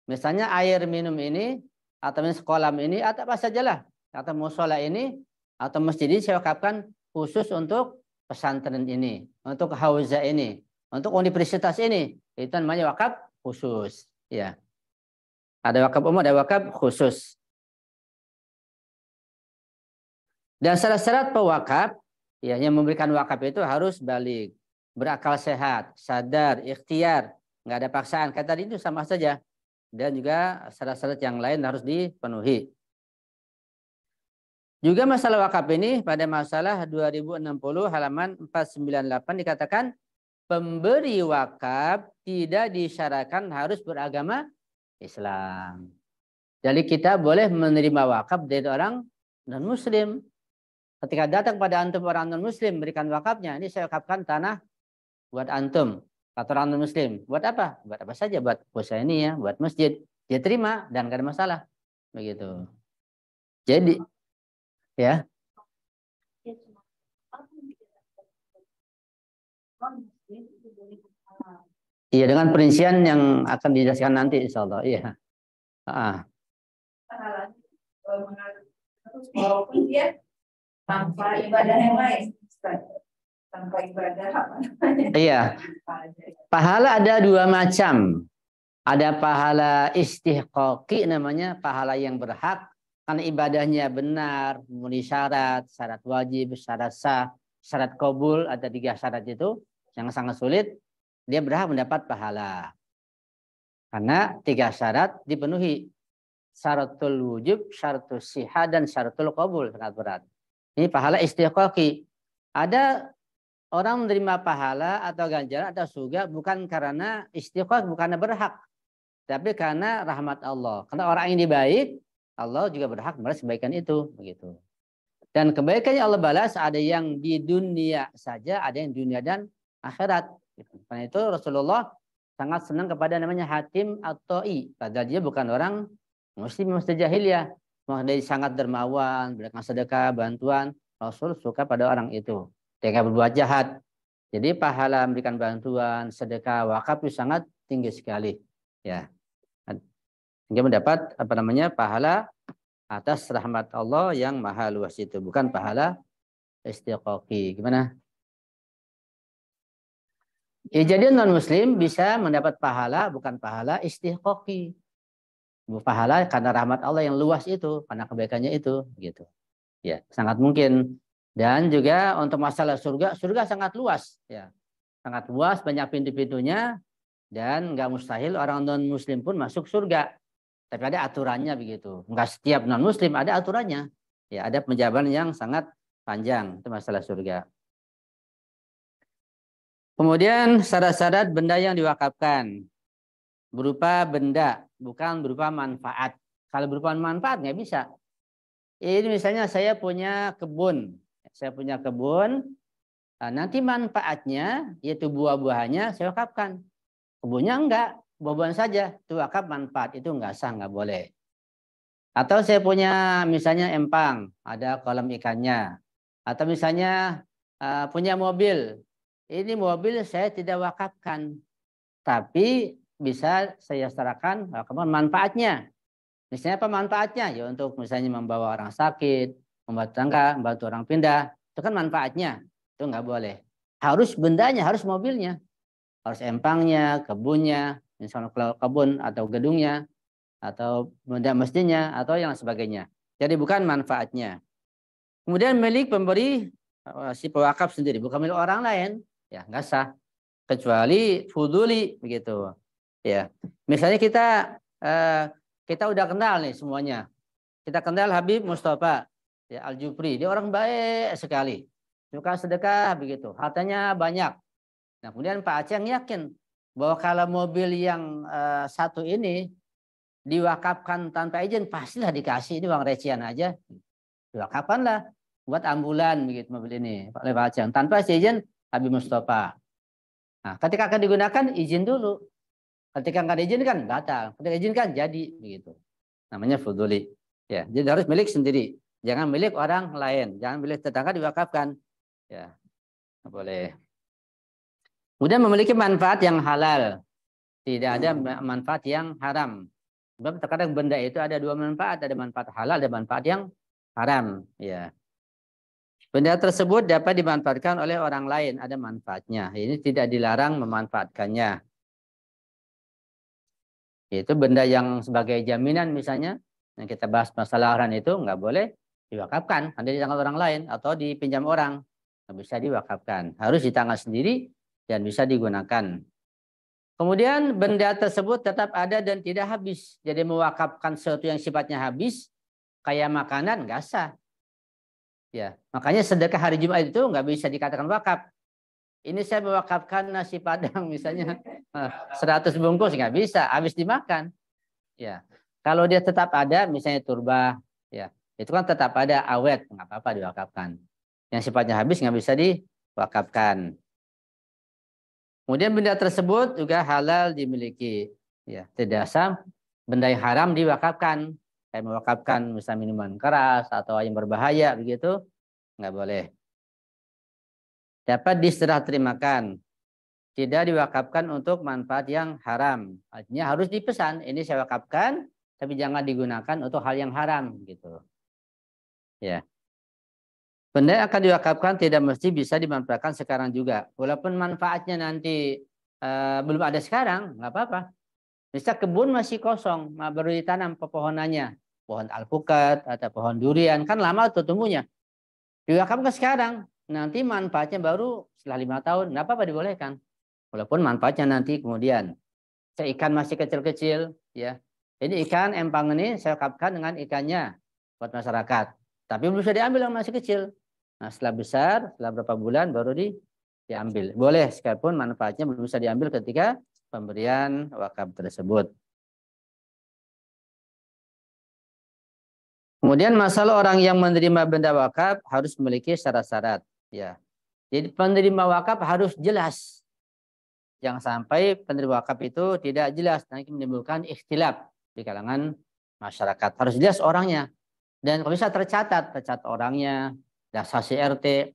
Misalnya air minum ini, atau kolam ini, atau apa sajalah. Atau musola ini, atau masjid ini saya wakafkan khusus untuk pesantren ini, untuk hauza ini, untuk universitas ini. Itu namanya wakaf khusus. Ya. Ada wakaf umum, ada wakaf khusus. Dan syarat-syarat pewakaf, ya, yang memberikan wakaf itu harus balik, berakal sehat, sadar, ikhtiar, nggak ada paksaan. Kata tadi itu sama saja. Dan juga syarat-syarat yang lain harus dipenuhi. Juga masalah wakaf ini pada masalah 2060 halaman 498 dikatakan pemberi wakaf tidak disyaratkan harus beragama Islam. Jadi kita boleh menerima wakaf dari orang non-muslim. Ketika datang pada antum orang non-muslim memberikan wakafnya, ini saya wakafkan tanah buat antum. Kata orang non-muslim, buat apa? Buat apa saja, buat usaha ini ya, buat masjid. Dia terima dan gak ada masalah. Begitu. Jadi, ya. Iya, dengan perincian yang akan dijelaskan nanti insya Allah. Iya. Walaupun dia tanpa ibadah yang lain, tanpa ibadah apa namanya? Iya. Pahala ada dua macam. Ada pahala istihqaqi namanya, pahala yang berhak karena ibadahnya benar, memenuhi syarat, syarat wajib, syarat sah, syarat qabul, ada 3 syarat itu yang sangat sulit, dia berhak mendapat pahala. Karena 3 syarat dipenuhi. Syaratul wujub, syaratul sihah, dan syaratul qabul, sangat berat. Ini pahala istihqaqi. Ada orang menerima pahala atau ganjaran atau surga bukan karena istihqaq, bukan karena berhak, tapi karena rahmat Allah. Karena orang ini baik, Allah juga berhak membalas kebaikan itu, begitu. Dan kebaikan yang Allah balas ada yang di dunia saja, ada yang di dunia dan akhirat. Karena itu Rasulullah sangat senang kepada namanya Hatim At-Ta'i. Padahal dia bukan orang muslim masa jahiliyah. Dia sangat dermawan, berikan sedekah, bantuan. Rasul suka pada orang itu. Dia nggak berbuat jahat. Jadi pahala memberikan bantuan, sedekah, wakaf itu sangat tinggi sekali. Ya. Sehingga mendapat pahala atas rahmat Allah yang maha luas itu, bukan pahala istihqaqi. Gimana? Ya, jadi non muslim bisa mendapat pahala bukan pahala istihqaqi. Pahala karena rahmat Allah yang luas itu, karena kebaikannya itu, gitu. Ya, sangat mungkin. Dan juga untuk masalah surga, surga sangat luas, ya. Sangat luas, banyak pintu-pintunya, dan nggak mustahil orang non muslim pun masuk surga. Tapi ada aturannya begitu. Enggak setiap non-muslim ada aturannya. Ya, ada penjabaran yang sangat panjang. Itu masalah surga. Kemudian syarat-syarat benda yang diwakafkan. Berupa benda, bukan berupa manfaat. Kalau berupa manfaat nggak bisa. Ini misalnya saya punya kebun. Saya punya kebun. Nanti manfaatnya, yaitu buah-buahannya, saya wakafkan. Kebunnya enggak. Buah-buahan saja, itu wakaf manfaat, itu nggak sah, nggak boleh. Atau saya punya misalnya empang, ada kolam ikannya. Atau misalnya punya mobil, ini mobil saya tidak wakafkan, tapi bisa saya serahkan wakafkan manfaatnya. Misalnya apa manfaatnya? Ya untuk misalnya membawa orang sakit, membantu tangga, membantu orang pindah, itu kan manfaatnya, itu nggak boleh. Harus bendanya, harus mobilnya. harus empangnya, kebunnya, misalnya kalau kebun atau gedungnya, atau benda masjidnya, atau yang sebagainya. Jadi bukan manfaatnya. Kemudian milik pemberi si pewakaf sendiri, bukan milik orang lain, ya nggak sah. Kecuali fuduli begitu. Ya, misalnya kita udah kenal nih semuanya. Kita kenal Habib Mustafa ya Al-Jufri, dia orang baik sekali, suka sedekah begitu, hartanya banyak. Nah, kemudian Pak Aceh yakin bahwa kalau mobil yang satu ini diwakafkan tanpa izin, pastilah dikasih, ini uang recehan aja. Diwakafkanlah buat ambulan begitu mobil ini oleh Pak Aceh tanpa izin Habib Mustafa. Nah, ketika akan digunakan izin dulu. Ketika nggak diizinkan batal, ketika diizinkan jadi begitu. Namanya fuduli. Ya, jadi harus milik sendiri. Jangan milik orang lain, jangan milik tetangga diwakafkan. Ya, nggak boleh. Kemudian memiliki manfaat yang halal. Tidak ada manfaat yang haram. Sebab terkadang benda itu ada dua manfaat, ada manfaat halal, ada manfaat yang haram. Ya. Benda tersebut dapat dimanfaatkan oleh orang lain, ada manfaatnya. Ini tidak dilarang memanfaatkannya. Itu benda yang sebagai jaminan misalnya, yang kita bahas masalah orang itu nggak boleh diwakafkan, ada di tangan orang lain atau dipinjam orang, nggak bisa diwakafkan, harus di tangan sendiri dan bisa digunakan. Kemudian benda tersebut tetap ada dan tidak habis, jadi mewakafkan sesuatu yang sifatnya habis, kayak makanan nggak sah. Ya, makanya sedekah hari Jumat itu nggak bisa dikatakan wakaf. Ini saya mewakafkan nasi padang misalnya 100 bungkus nggak bisa, habis dimakan. Ya, kalau dia tetap ada, misalnya turba, ya itu kan tetap ada awet, nggak apa-apa diwakafkan. Yang sifatnya habis nggak bisa diwakafkan. Kemudian benda tersebut juga halal dimiliki. Ya, tidak sah benda yang haram diwakafkan. Kayak mewakafkan misalnya minuman keras atau yang berbahaya begitu, nggak boleh. Dapat diserah terimakan, tidak diwakafkan untuk manfaat yang haram. Artinya harus dipesan, ini saya wakafkan, tapi jangan digunakan untuk hal yang haram gitu. Ya. Benda yang akan diwakafkan tidak mesti bisa dimanfaatkan sekarang juga. Walaupun manfaatnya nanti belum ada sekarang, nggak apa-apa. Misal kebun masih kosong, baru ditanam pepohonannya, pohon alpukat atau pohon durian, kan lama tuh tumbuhnya. Diwakafkan sekarang, nanti manfaatnya baru setelah 5 tahun, nggak apa-apa dibolehkan. Walaupun manfaatnya nanti kemudian. Ikan masih kecil-kecil, ya. Ini ikan empang ini saya wakafkan dengan ikannya buat masyarakat. Tapi belum bisa diambil yang masih kecil. Nah, setelah besar, setelah berapa bulan baru diambil. Boleh, sekalipun manfaatnya belum bisa diambil ketika pemberian wakaf tersebut. Kemudian masalah orang yang menerima benda wakaf harus memiliki syarat-syarat. Ya. Jadi penerima wakaf harus jelas. Jangan sampai penerima wakaf itu tidak jelas, nanti menimbulkan ikhtilaf di kalangan masyarakat. Harus jelas orangnya. Dan kalau bisa tercatat orangnya, saksi RT.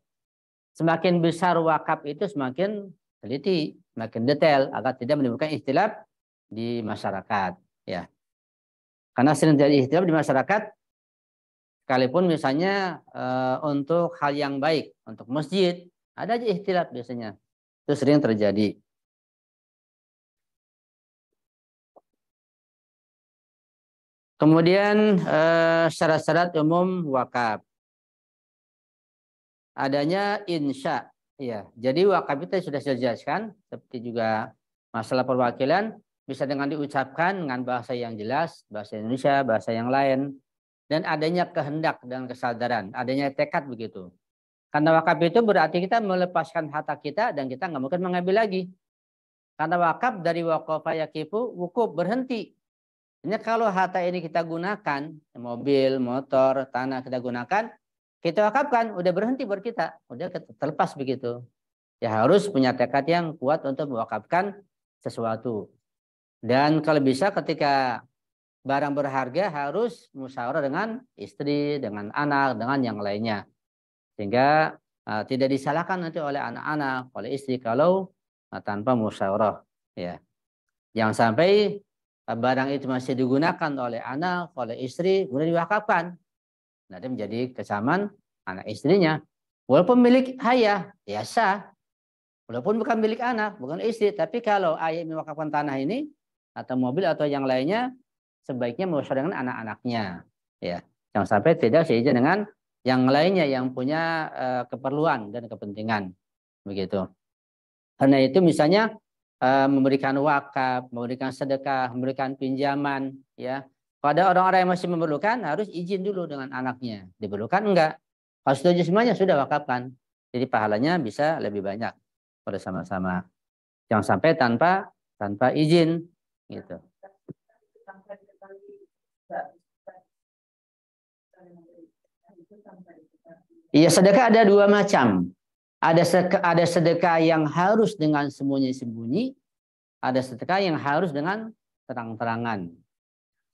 Semakin besar wakaf itu semakin teliti, semakin detail agar tidak menimbulkan ikhtilaf di masyarakat. Ya. Karena sering terjadi ikhtilaf di masyarakat, sekalipun misalnya untuk hal yang baik, untuk masjid, ada aja ikhtilaf biasanya. Itu sering terjadi. Kemudian syarat-syarat umum wakaf. Adanya insya. Ya, jadi wakaf itu sudah saya jelaskan, seperti juga masalah perwakilan bisa dengan diucapkan dengan bahasa yang jelas, bahasa Indonesia, bahasa yang lain, dan adanya kehendak dan kesadaran, adanya tekad begitu. Karena wakaf itu berarti kita melepaskan harta kita dan kita nggak mungkin mengambil lagi. Karena wakaf dari waqafa yaqifu, wukuf, berhenti. Ini kalau harta ini kita gunakan, mobil, motor, tanah kita gunakan, kita wakafkan, udah berhenti buat kita, udah terlepas begitu. Ya harus punya tekad yang kuat untuk mewakafkan sesuatu. Dan kalau bisa ketika barang berharga harus musyawarah dengan istri, dengan anak, dengan yang lainnya. Sehingga tidak disalahkan nanti oleh anak-anak, oleh istri kalau tanpa musyawarah. Ya. Jangan sampai barang itu masih digunakan oleh anak, oleh istri, kemudian diwakafkan. Nanti menjadi kesamaan anak istrinya. Walaupun milik ayah, ya sah. Walaupun bukan milik anak, bukan istri, tapi kalau ayah mewakafkan tanah ini atau mobil atau yang lainnya, sebaiknya mewariskan dengan anak-anaknya. Ya, jangan sampai tidak seizin dengan yang lainnya yang punya keperluan dan kepentingan, begitu. Karena itu misalnya memberikan wakaf, memberikan sedekah, memberikan pinjaman, ya. Pada orang-orang yang masih memerlukan harus izin dulu dengan anaknya. Diperlukan enggak? Kalau setuju semuanya sudah wakafkan. Jadi pahalanya bisa lebih banyak pada sama-sama. Jangan sampai tanpa izin, gitu. Iya, sedekah ada dua macam. Ada sedekah yang harus dengan sembunyi-sembunyi, ada sedekah yang harus dengan terang-terangan.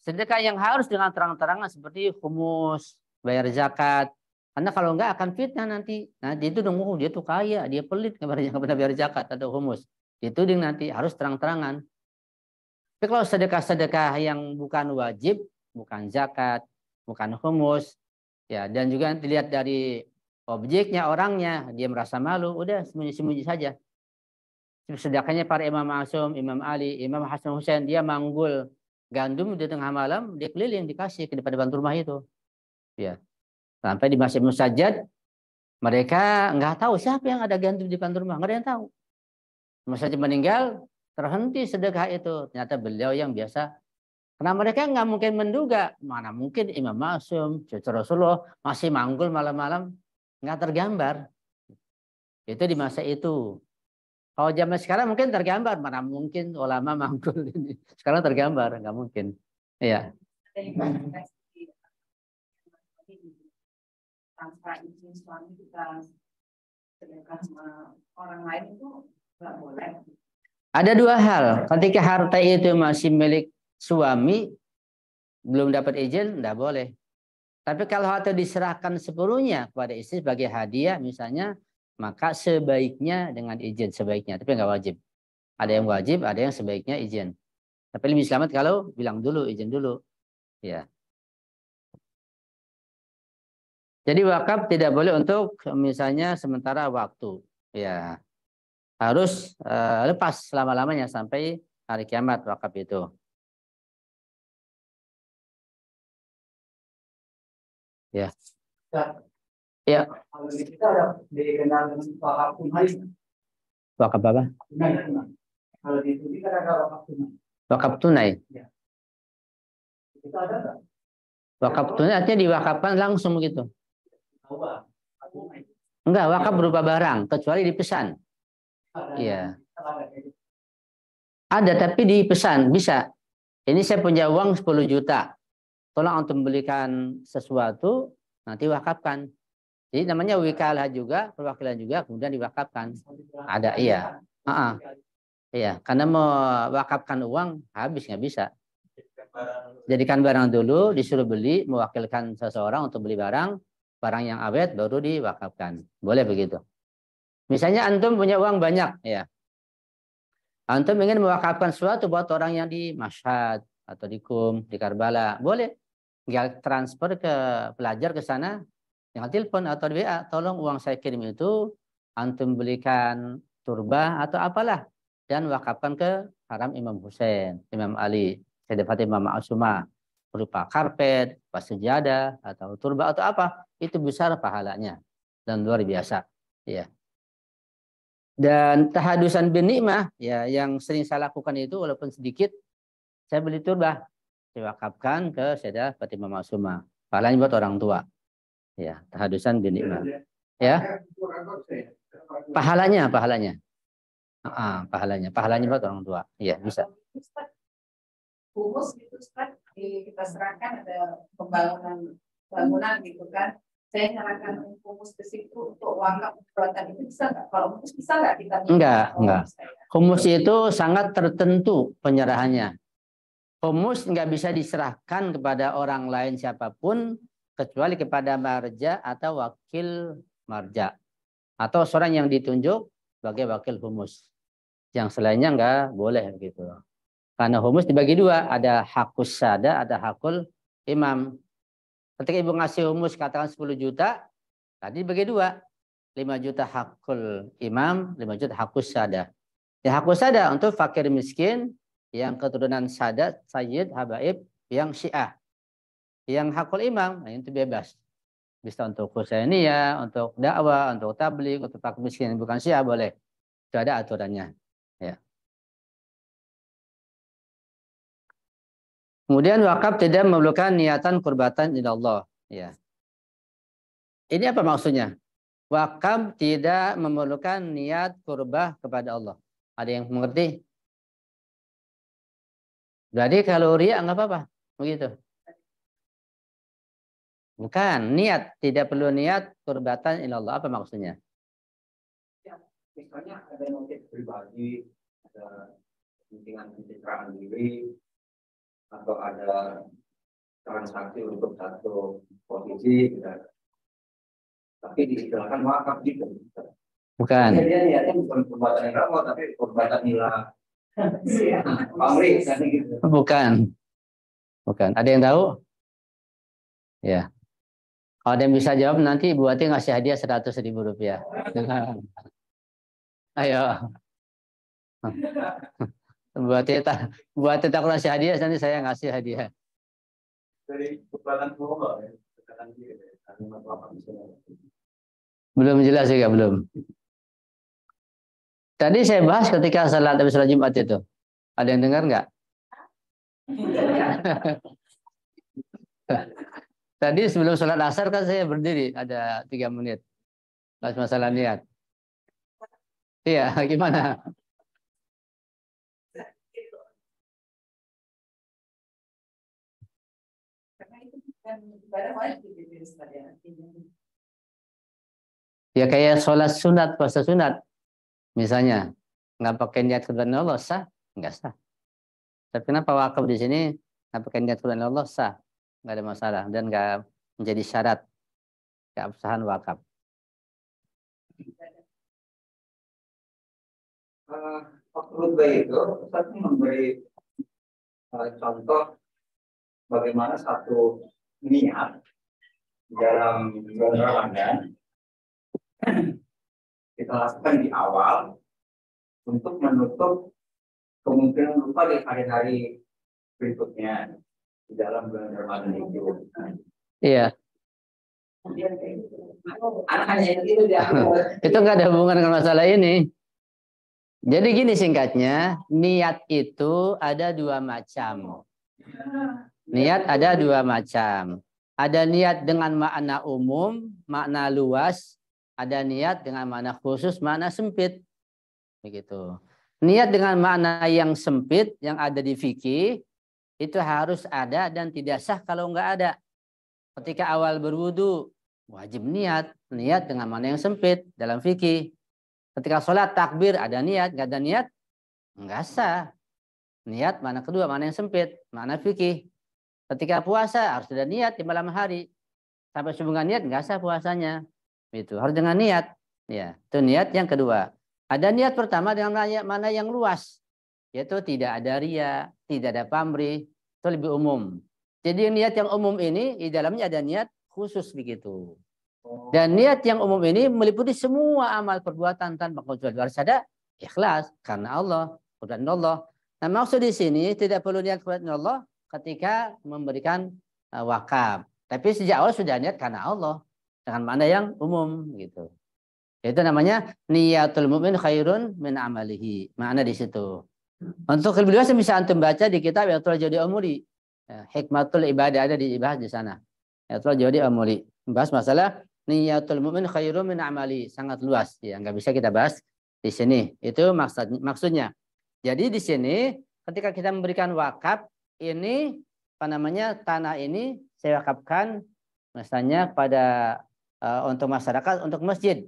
Sedekah yang harus dengan terang-terangan seperti humus, bayar zakat. Karena kalau enggak akan fitnah nanti. Nanti itu dong, dia tuh kaya, dia pelit, nggak pernah bayar zakat atau humus. Dituding nanti harus terang-terangan. Tapi kalau sedekah-sedekah yang bukan wajib, bukan zakat, bukan humus, ya, dan juga dilihat dari objeknya, orangnya, dia merasa malu, udah sembunyi-sembunyi saja. Sedekahnya para Imam Ma'sum, Imam Ali, Imam Hasan Hussein, dia manggul gandum di tengah malam, dia keliling dikasih ke depan rumah itu. Ya. Sampai di Masjid Musajjad, mereka nggak tahu siapa yang ada gandum di depan rumah, nggak ada yang tahu. Musajjad meninggal, terhenti sedekah itu. Ternyata beliau yang biasa. Karena mereka nggak mungkin menduga, mana mungkin Imam Ma'sum, cucu Rasulullah masih manggul malam-malam, nggak tergambar. Itu di masa itu. Kalau zaman sekarang mungkin tergambar, mana mungkin ulama manggul ini. Sekarang tergambar, nggak mungkin. Iya. Tanpa izin suami kita sedekah sama orang lain itu nggak boleh. Ada dua hal. Ketika harta itu masih milik suami, belum dapat izin, nggak boleh. Tapi kalau harta diserahkan sepenuhnya kepada istri sebagai hadiah misalnya, maka sebaiknya dengan izin, sebaiknya. Tapi nggak wajib. Ada yang wajib, ada yang sebaiknya izin. Tapi lebih selamat kalau bilang dulu, izin dulu. Ya. Jadi wakaf tidak boleh untuk misalnya sementara waktu. Ya. Harus lepas selama-lamanya sampai hari kiamat wakaf itu. Ya. Ya. Kalau di kita ada dikenal dengan wakaf tunai. Wakaf apa? Tunai. Kalau di itu kita ada wakaf tunai. Wakaf tunai. Ya. Kita ada nggak? Wakaf tunai artinya diwakafkan langsung gitu. Enggak, wakaf berupa barang kecuali dipesan. Iya. Ada tapi dipesan bisa. Ini saya punya uang 10 juta. Tolong untuk membelikan sesuatu, nanti wakafkan. Jadi namanya wikalah juga, perwakilan juga, kemudian diwakafkan. Ada, iya. Iya, karena mewakafkan uang habis nggak bisa. Jadikan barang dulu, disuruh beli, mewakilkan seseorang untuk beli barang yang awet baru diwakafkan. Boleh begitu. Misalnya antum punya uang banyak, ya. Antum ingin mewakafkan sesuatu buat orang yang di Mashhad atau di Qum, di Karbala, boleh. Tinggal transfer ke pelajar ke sana, tinggal telepon atau WA, tolong uang saya kirim itu antum belikan turba atau apalah dan wakafkan ke haram Imam Hussein, Imam Ali, Sayyidah Imam Ma'sumah, berupa karpet, sejadah atau turba atau apa, itu besar pahalanya dan luar biasa. Ya. Dan tahadusan bin nikmah, ya, yang sering saya lakukan itu walaupun sedikit, saya beli turba, diwakafkan ke Sayyidah Fatimah Ma'sumah. Pahalanya buat orang tua. Ya, tahadusan bin nikmah. Ya. Pahalanya. Pahalanya buat orang tua. Iya, bisa. Humus itu Ustaz, kita serahkan ada bangunan gitu kan. Saya nyerahkan humus ke situ untuk wakaf perbuatan itu bisa nggak? Kalau humus bisa nggak kita? Enggak. Humus itu sangat tertentu penyerahannya. Humus nggak bisa diserahkan kepada orang lain siapapun kecuali kepada marja atau wakil marja atau seorang yang ditunjuk sebagai wakil humus. Yang selainnya nggak boleh begitu. Karena humus dibagi dua, ada hakus sada, ada hakul imam. Ketika ibu ngasih humus katakan 10 juta, tadi dibagi dua. 5 juta hakul imam, 5 juta hakus sada. Ya hakus sada untuk fakir miskin yang keturunan sadat, sayyid, habaib yang syiah. Yang hakul imam, nah itu bebas. Bisa untuk husainiyah, untuk dakwah, untuk tabligh, untuk fakir miskin bukan syiah boleh. Itu ada aturannya. Ya. Kemudian wakaf tidak memerlukan niatan kurbatan ilallah. Ya. Ini apa maksudnya? Wakaf tidak memerlukan niat kurbah kepada Allah. Ada yang mengerti? Jadi kalau riya nggak apa-apa, begitu. Bukan niat, tidak perlu niat kurbatan ilallah. Apa maksudnya? Ya, misalnya ada motif pribadi, ada kepentingan pencitraan diri, atau ada transaksi untuk satu posisi, gitu. Tapi diistilahkan wakaf gitu. Bukan. Jadi dia niatnya bukan perbuatan yang rawa, tapi perbuatan nilai. Pamrih, kan gitu. Bukan. Bukan. Ada yang tahu? Ya. Kalau ada yang bisa jawab nanti Bu Ati ngasih hadiah 100.000 rupiah. Ayo. Bu Ati tak ngasih hadiah, nanti saya ngasih hadiah. Dari perbuatan Allah ya. Belum jelas juga, belum. Tadi saya bahas ketika salat habis salat Jumat itu. Ada yang dengar nggak? Tadi sebelum salat asar kan saya berdiri ada 3 menit. Pas masalah niat. Iya, gimana? Ya kayak sholat sunat, puasa sunat. Misalnya, nggak pakai niat kepada Allah, sah? Nggak sah. Tapi kenapa wakaf di sini nggak pakai niat kepada Allah, sah? Nggak ada masalah. Dan nggak menjadi syarat keabsahan wakaf. Khutbah itu, Ustaz memberi contoh bagaimana satu niat dalam bulan Ramadan kita lakukan di awal untuk menutup kemungkinan lupa di hari-hari berikutnya di dalam bulan Ramadan itu. Iya. Anaknya itu dia. Itu nggak ada hubungan dengan masalah ini. Jadi gini singkatnya, niat itu ada 2 macam. Niat ada 2 macam. Ada niat dengan makna umum, makna luas. Ada niat dengan makna khusus, makna sempit. Begitu. Niat dengan makna yang sempit, yang ada di fikih, itu harus ada dan tidak sah kalau nggak ada. Ketika awal berwudu, wajib niat. Niat dengan makna yang sempit dalam fikih. Ketika sholat takbir ada niat, nggak ada niat, nggak sah. Niat mana kedua, mana yang sempit, mana fikih. Ketika puasa harus ada niat di malam hari. Sampai subuh nggak niat, nggak sah puasanya. Itu harus dengan niat. Ya, itu niat yang kedua. Ada niat pertama dengan mana yang luas, yaitu tidak ada ria, tidak ada pamrih, itu lebih umum. Jadi niat yang umum ini di dalamnya ada niat khusus begitu. Dan niat yang umum ini meliputi semua amal perbuatan tanpa kecuali harus ada ikhlas karena Allah, kepada Allah. Nah, maksud di sini tidak perlu niat kepada Allah ketika memberikan wakaf. Tapi sejak awal sudah niat karena Allah dengan makna yang umum gitu. Itu namanya niyatul mu'min khairun min amalihi. Makna di situ. Untuk lebih luas bisa antum baca di kitab Yatul Jadi Umuri. Hikmatul ibadah ada dibahas di sana. Yatul Jadi Umuri. Bahas masalah niyatul mu'min khairum min amali, sangat luas ya, nggak bisa kita bahas di sini. Itu maksudnya. Jadi di sini ketika kita memberikan wakaf ini apa namanya, tanah ini saya wakafkan misalnya pada untuk masyarakat, untuk masjid.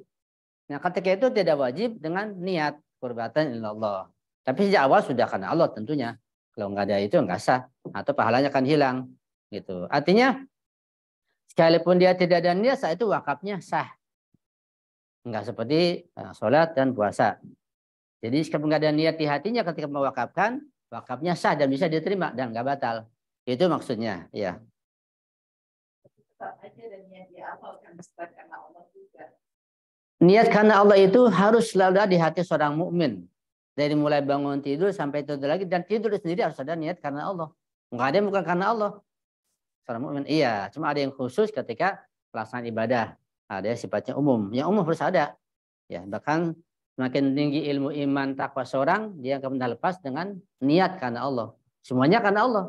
Nah, ketika itu tidak wajib dengan niat qurbatan ilallah. Tapi sejak awal sudah karena Allah tentunya. Kalau nggak ada itu nggak sah atau pahalanya akan hilang gitu. Artinya sekalipun dia tidak ada niat, saat itu wakafnya sah. Enggak seperti sholat dan puasa. Jadi sekalipun nggak ada niat di hatinya ketika mewakafkan, wakafnya sah dan bisa diterima dan nggak batal. Itu maksudnya, ya. Tetap aja dan niat di awal kan karena Allah juga. niat karena Allah itu harus selalu ada di hati seorang mukmin. Dari mulai bangun tidur sampai tidur lagi, dan tidur sendiri harus ada niat karena Allah. Enggak ada yang bukan karena Allah. Seorang mukmin iya, cuma ada yang khusus ketika pelaksanaan ibadah. Ada yang sifatnya umum. Yang umum harus ada. Ya, bahkan semakin tinggi ilmu iman takwa seorang, dia akan lepas dengan niat karena Allah. Semuanya karena Allah.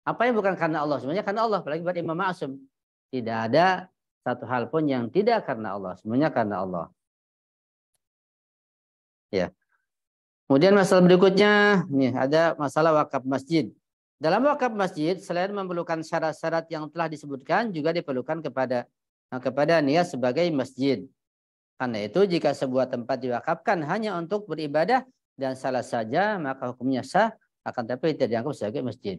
Apa yang bukan karena Allah? Semuanya karena Allah. Apalagi buat Imam Ma'sum. Tidak ada satu hal pun yang tidak karena Allah. Semuanya karena Allah. Ya. Kemudian masalah berikutnya, nih ada masalah wakaf masjid. Dalam wakaf masjid, selain memerlukan syarat-syarat yang telah disebutkan, juga diperlukan kepada niat sebagai masjid. Karena itu, jika sebuah tempat diwakafkan hanya untuk beribadah dan salah saja, maka hukumnya sah, akan tapi tidak dianggap sebagai masjid.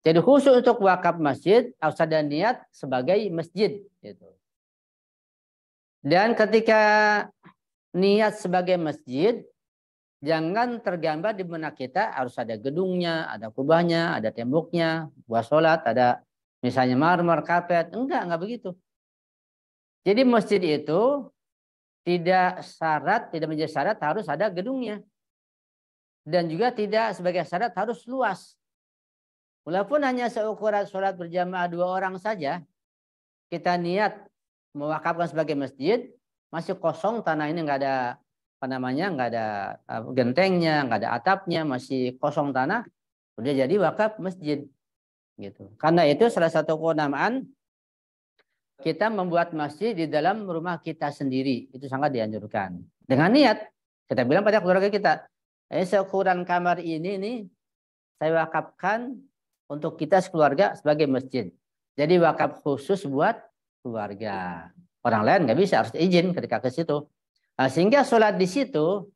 Jadi khusus untuk wakaf masjid, harus ada niat sebagai masjid. Gitu. Dan ketika niat sebagai masjid, jangan tergambar di benak kita harus ada gedungnya, ada kubahnya, ada temboknya, buat sholat, ada misalnya marmer, karpet. Enggak begitu. Jadi masjid itu tidak menjadi syarat harus ada gedungnya. Dan juga tidak sebagai syarat harus luas. Walaupun hanya seukuran sholat berjamaah 2 orang saja, kita niat mewakafkan sebagai masjid, masih kosong tanah ini nggak ada nggak ada gentengnya, nggak ada atapnya, masih kosong tanah, udah jadi wakaf masjid, gitu. Karena itu salah satu keutamaan kita membuat masjid di dalam rumah kita sendiri, itu sangat dianjurkan. Dengan niat kita bilang pada keluarga kita, seukuran kamar ini nih saya wakafkan untuk kita sekeluarga sebagai masjid. Jadi wakaf khusus buat keluarga. Orang lain nggak bisa, harus izin ketika ke situ. Nah, sehingga sholat di situ,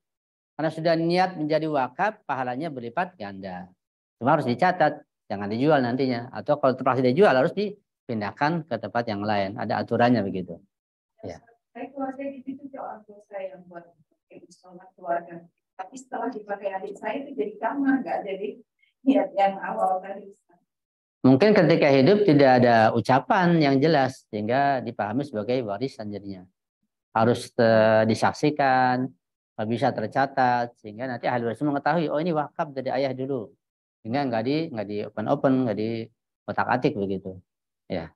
karena sudah niat menjadi wakaf, pahalanya berlipat ganda. Cuma harus dicatat, jangan dijual nantinya. Atau kalau terpaksa dijual, harus dipindahkan ke tempat yang lain. Ada aturannya begitu. Ya. Saya keluarga gitu juga orang tua saya yang buat sholat keluarga. Tapi setelah dipakai adik saya itu jadi kamar, nggak jadi niat yang awal tadi. Mungkin ketika hidup tidak ada ucapan yang jelas, sehingga dipahami sebagai warisan jadinya. Harus disaksikan, bisa tercatat, sehingga nanti ahli waris mengetahui, oh ini wakaf dari ayah dulu, sehingga nggak di open, nggak di otak-atik begitu. Ya,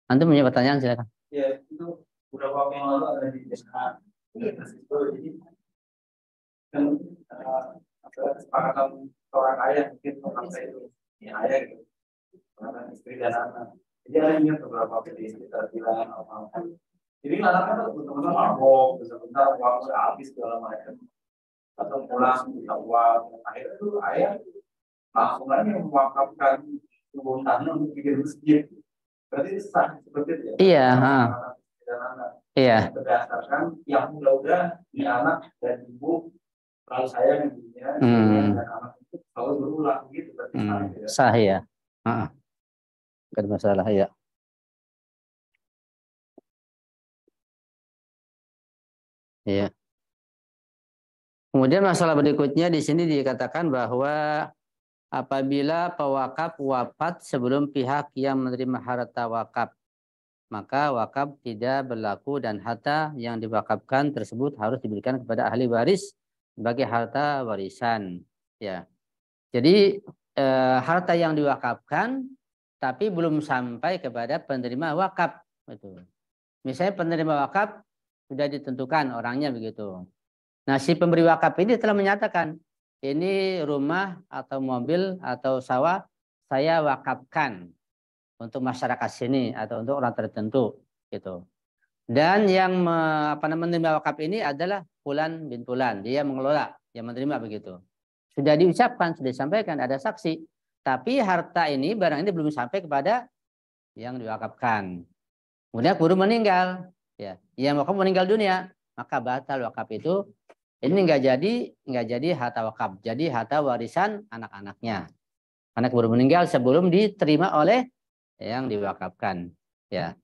antum punya pertanyaan silakan. Ya, itu beberapa waktu yang lalu ada di desa itu, jadi kan kesepakatan seorang ayah mungkin orang saya itu ayah gitu, karena istri dan anak. Jadi ada yang beberapa di sekitar bilang apa. Jadi anaknya tuh benar-benar mabok, sebentar uang udah habis segala macam, atau pulang minta uang. Akhirnya tuh ayah langsung aja mewakafkan sebuah tanah untuk bikin masjid. Berarti sah seperti itu ya? Iya. Iya. Berdasarkan yang udah di anak dan ibu kalau saya yang ibunya dan anak itu selalu berulang gitu. Berarti sah ya. Gak ada masalah ya. Iya. Kemudian masalah berikutnya di sini dikatakan bahwa apabila pewakaf wafat sebelum pihak yang menerima harta wakaf, maka wakaf tidak berlaku dan harta yang diwakafkan tersebut harus diberikan kepada ahli waris sebagai harta warisan. Ya. Jadi harta yang diwakafkan tapi belum sampai kepada penerima wakaf. Betul. Misalnya penerima wakaf sudah ditentukan orangnya begitu. Nah, si pemberi wakaf ini telah menyatakan, ini rumah atau mobil atau sawah saya wakafkan untuk masyarakat sini atau untuk orang tertentu gitu. Dan yang menerima wakaf ini adalah Fulan bin Fulan, dia mengelola, yang menerima begitu. Sudah diucapkan, sudah disampaikan, ada saksi. Tapi harta ini, barang ini belum sampai kepada yang diwakafkan. Kemudian keburu meninggal. Ya, yang wakaf meninggal dunia, maka batal wakaf itu. Ini nggak jadi harta wakaf, jadi harta warisan anak-anaknya. Karena keburu meninggal sebelum diterima oleh yang diwakafkan. Ya,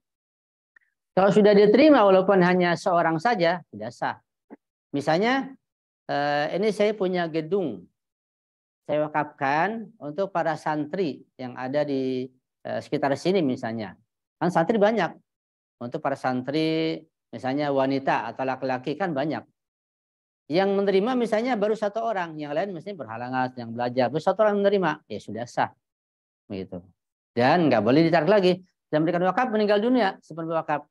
kalau sudah diterima walaupun hanya seorang saja tidak sah. Misalnya ini saya punya gedung, saya wakafkan untuk para santri yang ada di sekitar sini misalnya. Kan santri banyak. Untuk para santri Misalnya wanita atau laki-laki kan banyak. Yang menerima misalnya baru 1 orang, yang lain mesti berhalangan, yang belajar. Baru 1 orang menerima, ya sudah sah. Begitu. Dan nggak boleh ditarik lagi. Dan memberikan wakaf meninggal dunia seperti wakaf.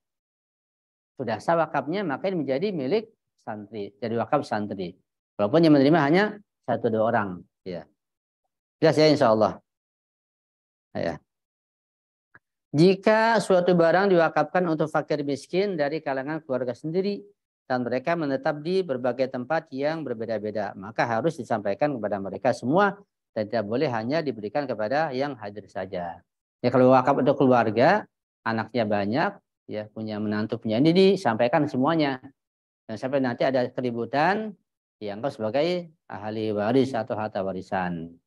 Sudah sah wakafnya, maka ini menjadi milik santri. Jadi wakaf santri. Walaupun yang menerima hanya 1-2 orang. Ya. Jelas ya insya Allah. Ya. Jika suatu barang diwakafkan untuk fakir miskin dari kalangan keluarga sendiri, dan mereka menetap di berbagai tempat yang berbeda-beda, maka harus disampaikan kepada mereka semua dan tidak boleh hanya diberikan kepada yang hadir saja. Ya kalau wakaf untuk keluarga, anaknya banyak, ya punya menantu, punya ini disampaikan semuanya. Dan sampai nanti ada keributan, dianggap sebagai ahli waris atau harta warisan.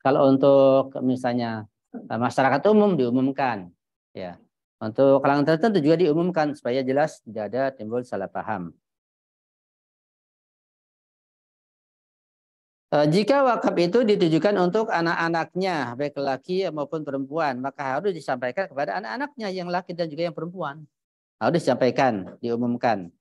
Kalau untuk misalnya masyarakat umum diumumkan, ya. Untuk kalangan tertentu juga diumumkan supaya jelas tidak ada timbul salah paham. Jika wakaf itu ditujukan untuk anak-anaknya, baik laki maupun perempuan, maka harus disampaikan kepada anak-anaknya yang laki dan juga yang perempuan. Harus disampaikan, diumumkan.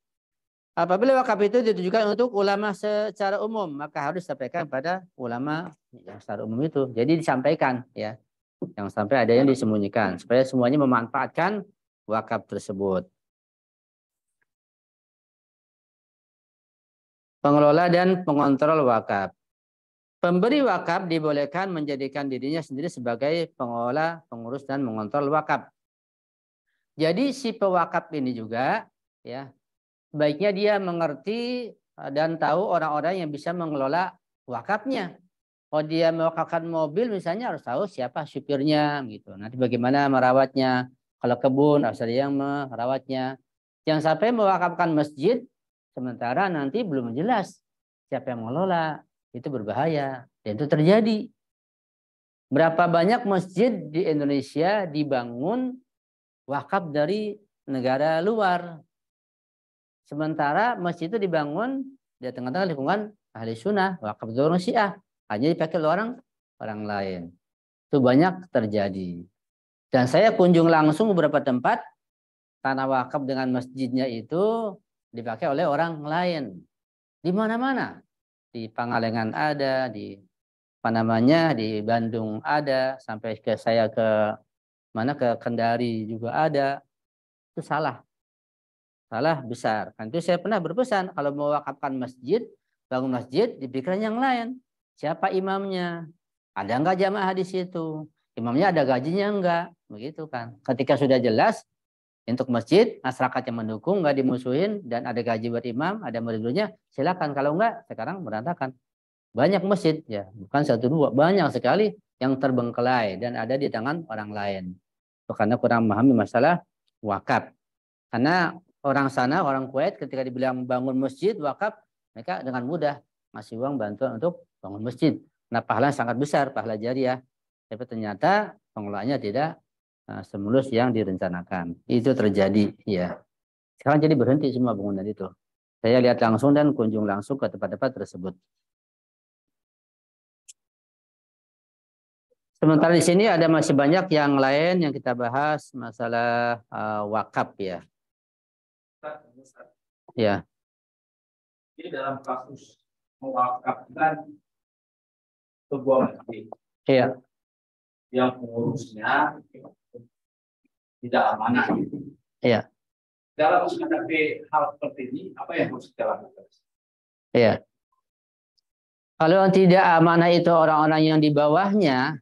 Apabila wakaf itu ditujukan untuk ulama secara umum, maka harus disampaikan kepada ulama yang secara umum itu. Jadi disampaikan, ya. Yang sampai ada yang disembunyikan supaya semuanya memanfaatkan wakaf tersebut. Pengelola dan pengontrol wakaf. Pemberi wakaf dibolehkan menjadikan dirinya sendiri sebagai pengelola, pengurus dan mengontrol wakaf. Jadi si pewakaf ini juga, ya, baiknya dia mengerti dan tahu orang-orang yang bisa mengelola wakafnya. Kalau dia mewakafkan mobil misalnya harus tahu siapa supirnya gitu. Nanti bagaimana merawatnya. Kalau kebun harus ada yang merawatnya. Jangan sampai mewakafkan masjid sementara nanti belum jelas siapa yang mengelola. Itu berbahaya dan itu terjadi. Berapa banyak masjid di Indonesia dibangun wakaf dari negara luar. Sementara masjid itu dibangun di tengah-tengah lingkungan ahli sunnah, wakaf dari Syiah. Hanya dipakai oleh orang lain. Itu banyak terjadi. Dan saya kunjung langsung beberapa tempat tanah wakaf dengan masjidnya itu dipakai oleh orang lain. Di mana-mana. Di Pangalengan ada, di di Bandung ada, sampai ke saya ke Kendari juga ada. Itu salah. Salah besar. Kan itu saya pernah berpesan kalau mau wakafkan masjid, bangun masjid diberikan yang lain. Siapa imamnya? Ada enggak jamaah di situ? Imamnya ada gajinya enggak? Begitu kan. Ketika sudah jelas untuk masjid, masyarakat yang mendukung, enggak dimusuhin dan ada gaji buat imam, ada murid-muridnya, silakan. Kalau enggak, sekarang berantakan. Banyak masjid ya, bukan 1-2, banyak sekali yang terbengkelai dan ada di tangan orang lain. Karena kurang memahami masalah wakaf. Karena orang sana, orang Kuwait ketika dibilang bangun masjid wakaf, mereka dengan mudah ngasih uang bantuan untuk bangun masjid. Nah, pahala sangat besar, pahala jariah. Tapi ternyata pengelolaannya tidak semulus yang direncanakan. Itu terjadi, ya. Sekarang jadi berhenti semua bangunan itu. Saya lihat langsung dan kunjung langsung ke tempat-tempat tersebut. Sementara di sini ada masih banyak yang lain yang kita bahas masalah wakaf, ya. Ya. Ini dalam kasus mewakafkan sebuah masjid. Iya. Yang pengurusnya tidak amanah. Iya. Dalam menghadapi hal seperti ini, apa yang harus kita lakukan? Iya. Kalau yang tidak amanah itu orang-orang yang di bawahnya,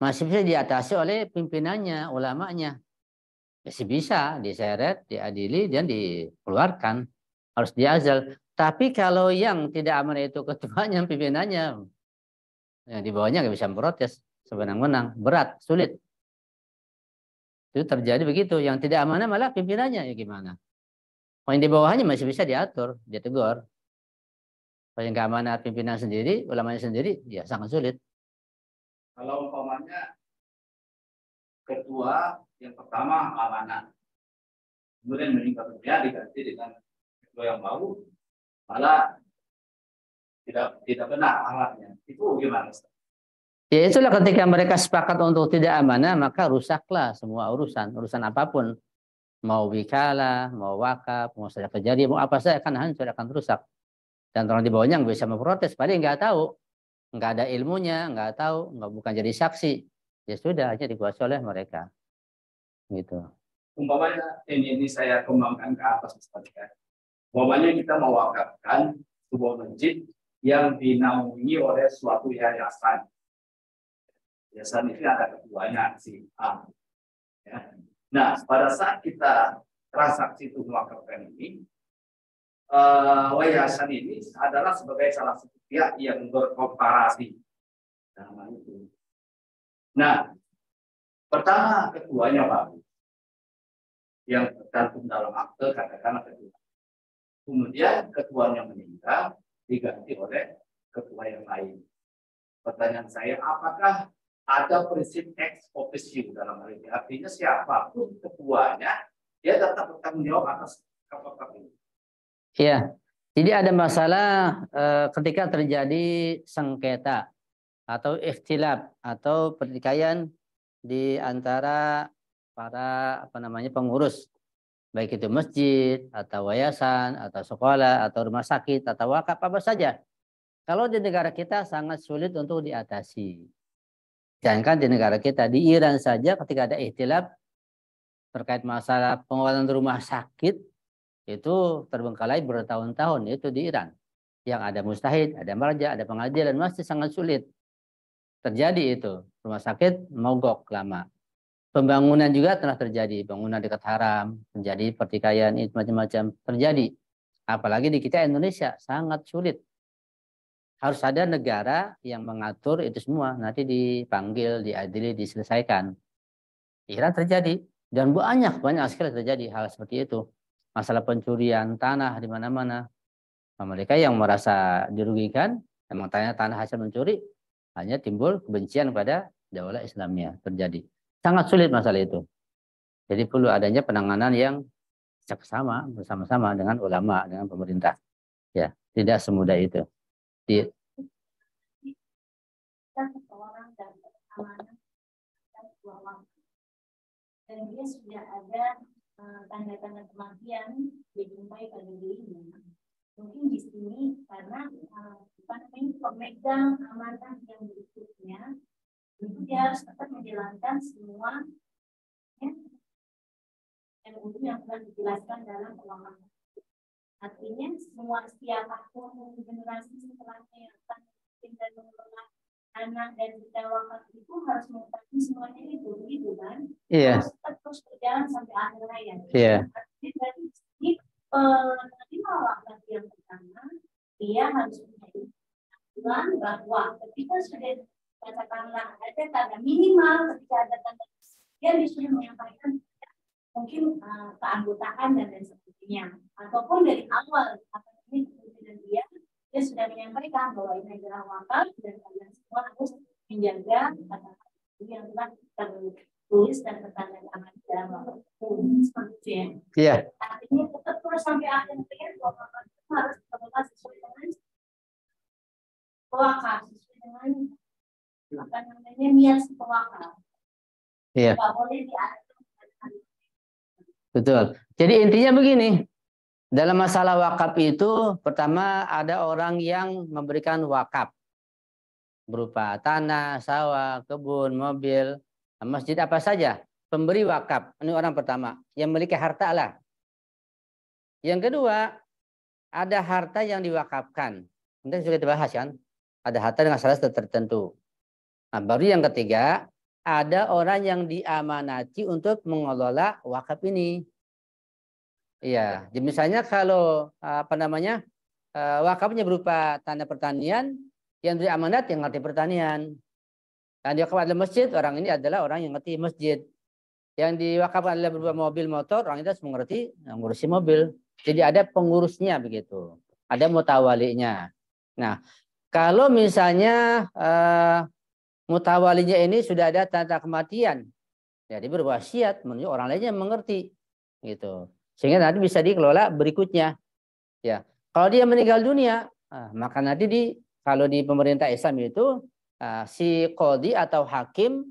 masih bisa diatasi oleh pimpinannya, ulamanya. Masih bisa diseret, diadili, dan dikeluarkan. Harus diazal. Tapi kalau yang tidak amanah itu ketuanya, pimpinannya, yang di bawahnya nggak bisa memprotes. Sebenang-benang, berat, sulit. Itu terjadi begitu. Yang tidak amanah malah pimpinannya, ya gimana? Kalau yang di bawahnya masih bisa diatur, ditegur. Kalau yang nggak amanah pimpinan sendiri, ulamanya sendiri, ya sangat sulit. Kalau umpamanya ketua yang pertama amanah, kemudian meninggal dunia diganti dengan ketua yang baru, malah tidak benar alatnya. Itu gimana? Ya itulah ketika mereka sepakat untuk tidak amanah, maka rusaklah semua urusan apapun. Mau wikalah, mau wakaf, mau sedekah jariah, mau apa saja akan hancur, akan rusak. Dan orang di bawahnya nggak bisa memprotes, padahal nggak tahu, nggak ada ilmunya, nggak tahu, nggak bukan jadi saksi. Ya sudah, aja dikuasai oleh mereka. Gitu. Umpamanya ini saya kembangkan ke atas misalnya. Umpamanya kita mewakafkan sebuah masjid yang dinaungi oleh suatu yayasan. Yayasan itu ada ketuanya si A. Ya. Nah, pada saat kita transaksi itu mewakafkan ini, yayasan ini adalah sebagai salah satu pihak yang berkooperasi. Nah, pertama ketuanya bagus, yang tercantum dalam akte katakanlah ketua. Kemudian ketuanya meninggal diganti oleh ketua yang lain. Pertanyaan saya, apakah ada prinsip ex officio dalam hal ini? Artinya siapapun ketuanya, dia tetap bertanggung jawab atas keputusan ini. Iya, jadi ada masalah ketika terjadi sengketa atau ikhtilaf atau pertikaian di antara para pengurus, baik itu masjid atau yayasan atau sekolah atau rumah sakit atau wakaf apa saja. Kalau di negara kita sangat sulit untuk diatasi. Jangan di negara kita, di Iran saja ketika ada ikhtilaf terkait masalah pengelolaan rumah sakit itu terbengkalai bertahun-tahun, itu di Iran. Yang ada mustahid, ada marja, ada pengadilan, masih sangat sulit. Terjadi itu, rumah sakit mogok lama. Pembangunan juga telah terjadi, bangunan dekat haram, terjadi pertikaian, itu macam-macam terjadi. Apalagi di kita Indonesia, sangat sulit. Harus ada negara yang mengatur itu semua, nanti dipanggil, diadili, diselesaikan. Iran terjadi, dan banyak sekali terjadi hal seperti itu. Masalah pencurian tanah di mana-mana. Nah, mereka yang merasa dirugikan, emang tanah hasil mencuri, hanya timbul kebencian pada daulah Islamnya terjadi. Sangat sulit masalah itu. Jadi perlu adanya penanganan yang bersama-sama dengan ulama, dengan pemerintah. Ya, tidak semudah itu. Dan dia sudah ada tanda-tanda kematian dijumpai pada dirinya. Mungkin di sini karena pemegang amanah yang berikutnya itu dia harus tetap menjalankan semua yang telah dijelaskan dalam ulama. Artinya semua siapapun generasi setelahnya yang akan dan mengelola anak dan kita wakaf itu harus mengetahui semuanya itu, begitu kan? Iya. Harus terus berjalan sampai akhir hayat. Iya. Jadi dari penerima wakaf yang pertama, dia harus punya pengetahuan bahwa ketika sudah katakanlah ada tanda minimal, ketika ada tanda dia sudah menyampaikan mungkin keanggotaan dan lain sebagainya, ataupun dari awal ini kemudian dia sudah menyampaikan bahwa ini adalah wakaf dan kalian semua harus menjaga kata-kata yang telah tertulis dan tertandatangan dalam wakaf seperti itu ya. Iya. Artinya tetap terus sampai akhir hayat wakaf itu harus terlepas sesuai dengan wakaf, sesuai dengan apa namanya niat wakaf. Iya. Tidak boleh diatur. Betul. Jadi intinya begini, dalam masalah wakaf itu pertama ada orang yang memberikan wakaf berupa tanah, sawah, kebun, mobil, masjid apa saja. Pemberi wakaf, ini orang pertama yang memiliki harta lah. Yang kedua, ada harta yang diwakafkan. Nanti sudah dibahas kan, ada harta dengan syarat tertentu. Nah, baru yang ketiga, ada orang yang diamanati untuk mengelola wakaf ini. Iya, misalnya kalau wakafnya berupa tanah pertanian, yang diberi amanat yang ngerti pertanian. Dan diwakafkan adalah masjid, orang ini adalah orang yang ngerti masjid. Yang diwakafkan adalah berupa mobil motor, orang itu harus mengerti mengurusi mobil. Jadi ada pengurusnya begitu, ada mutawalinya. Nah, kalau misalnya mutawalinya ini sudah ada tanda kematian, jadi berwasiat menunjuk orang lainnya yang mengerti, gitu. Sehingga nanti bisa dikelola berikutnya. Ya, kalau dia meninggal dunia, maka nanti kalau di pemerintah Islam itu si qadhi atau hakim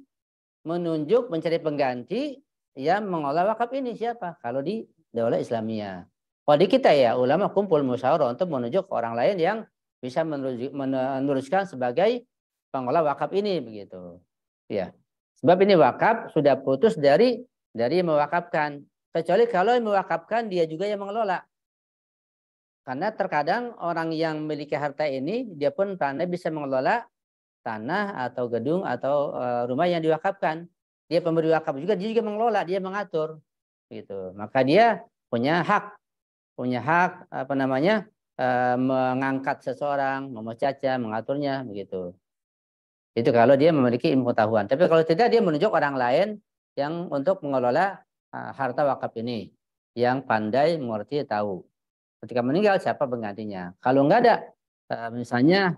menunjuk mencari pengganti yang mengelola wakaf ini siapa? Kalau di Daulah Islamiyah. Kalau di kita ya ulama kumpul musyawarah untuk menunjuk ke orang lain yang bisa meneruskan sebagai pengelola wakaf ini begitu. Ya. Sebab ini wakaf sudah putus dari mewakafkan. Kecuali kalau yang mewakafkan dia juga yang mengelola. Karena terkadang orang yang memiliki harta ini dia pun pandai bisa mengelola tanah atau gedung atau rumah yang diwakafkan. Dia pemberi wakaf juga, dia juga mengelola, dia mengatur gitu. Maka dia punya hak apa namanya mengangkat seseorang, memecahnya, mengaturnya begitu. Itu kalau dia memiliki ilmu pengetahuan. Tapi kalau tidak, dia menunjuk orang lain yang untuk mengelola harta wakaf ini, yang pandai, mengerti, tahu. Ketika meninggal siapa penggantinya? Kalau enggak ada, misalnya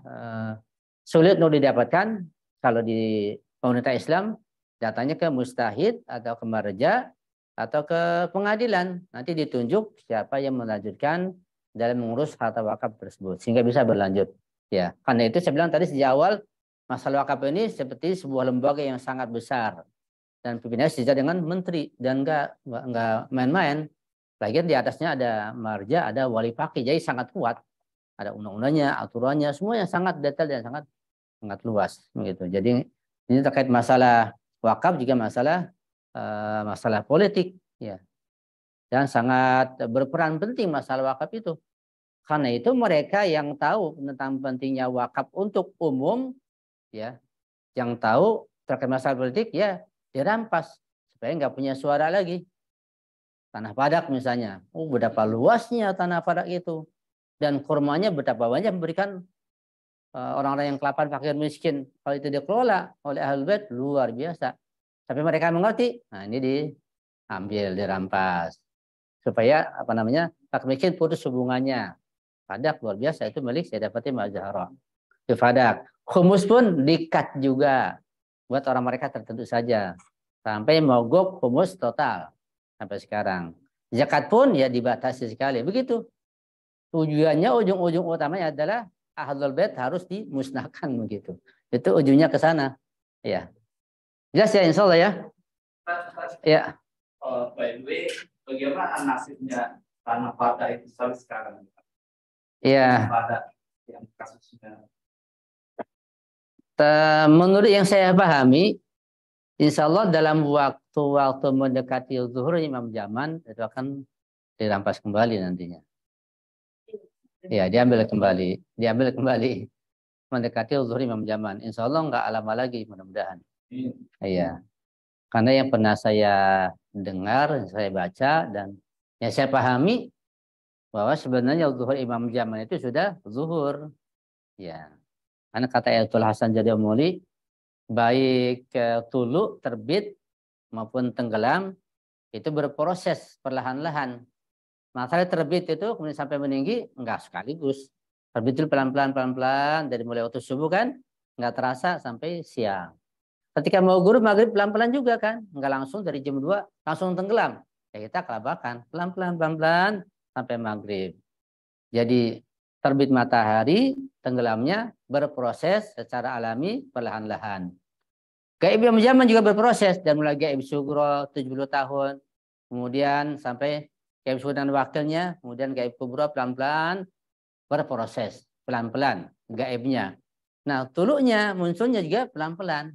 sulit untuk didapatkan, kalau di komunitas Islam datanya ke mustahid atau ke marja atau ke pengadilan, nanti ditunjuk siapa yang melanjutkan dalam mengurus harta wakaf tersebut sehingga bisa berlanjut. Ya, karena itu saya bilang tadi sejak awal masalah wakaf ini seperti sebuah lembaga yang sangat besar dan pimpinannya sejajar dengan menteri dan enggak main-main. Lagian di atasnya ada marja, ada wali fakih, jadi sangat kuat. Ada undang-undangnya, aturannya, semuanya sangat detail dan sangat luas. Begitu. Jadi ini terkait masalah wakaf juga masalah politik, ya. Dan sangat berperan penting masalah wakaf itu. Karena itu mereka yang tahu tentang pentingnya wakaf untuk umum, ya, yang tahu terkait masalah politik, ya dirampas supaya nggak punya suara lagi. Tanah Padak misalnya, betapa luasnya tanah Padak itu, dan kurmanya betapa banyak memberikan orang-orang yang kelaparan, fakir, miskin. Kalau itu dikelola oleh Ahlul Bait luar biasa. Tapi mereka mengerti, nah ini diambil, dirampas supaya apa namanya fakir miskin putus hubungannya. Padak luar biasa itu milik saya dapatin Mazahara. Di Padak, humus pun dikat juga buat orang mereka tertentu saja sampai mogok humus total. Sampai sekarang. Zakat pun ya dibatasi sekali. Begitu. Tujuannya, ujung-ujung utamanya adalah Ahlul Bait harus dimusnahkan begitu. Itu ujungnya ke sana. Ya. Jelas ya insya Allah ya. Ya. By the way, bagaimana nasibnya tanah Padak itu sampai sekarang? Iya. Padak yang kasusnya. Menurut yang saya pahami, insya Allah dalam waktu mendekati zuhur Imam Zaman itu akan dirampas kembali nantinya. Ya, diambil kembali mendekati zuhur Imam Zaman. Insya Allah nggak lama lagi mudah-mudahan. Iya. Karena yang pernah saya dengar, saya baca dan yang saya pahami bahwa sebenarnya zuhur Imam Zaman itu sudah zuhur. Ya. Karena kata Ayatul Hasan Jadamuli, baik tulu, terbit maupun tenggelam itu berproses perlahan-lahan. Masalah terbit itu kemudian sampai meninggi enggak sekaligus. Terbit itu pelan-pelan dari mulai waktu subuh kan enggak terasa sampai siang. Ketika mau ghurub maghrib pelan-pelan juga kan, enggak langsung dari jam 2 langsung tenggelam. Ya kita kelabakan pelan-pelan sampai maghrib. Jadi terbit matahari, tenggelamnya berproses secara alami perlahan-lahan. Gaib Imam Zaman juga berproses dan mulai gaib sugro 70 tahun, kemudian sampai gaib sugro dan wakilnya, kemudian gaib kubro pelan-pelan berproses pelan-pelan gaibnya. Nah, tulunya munculnya juga pelan-pelan.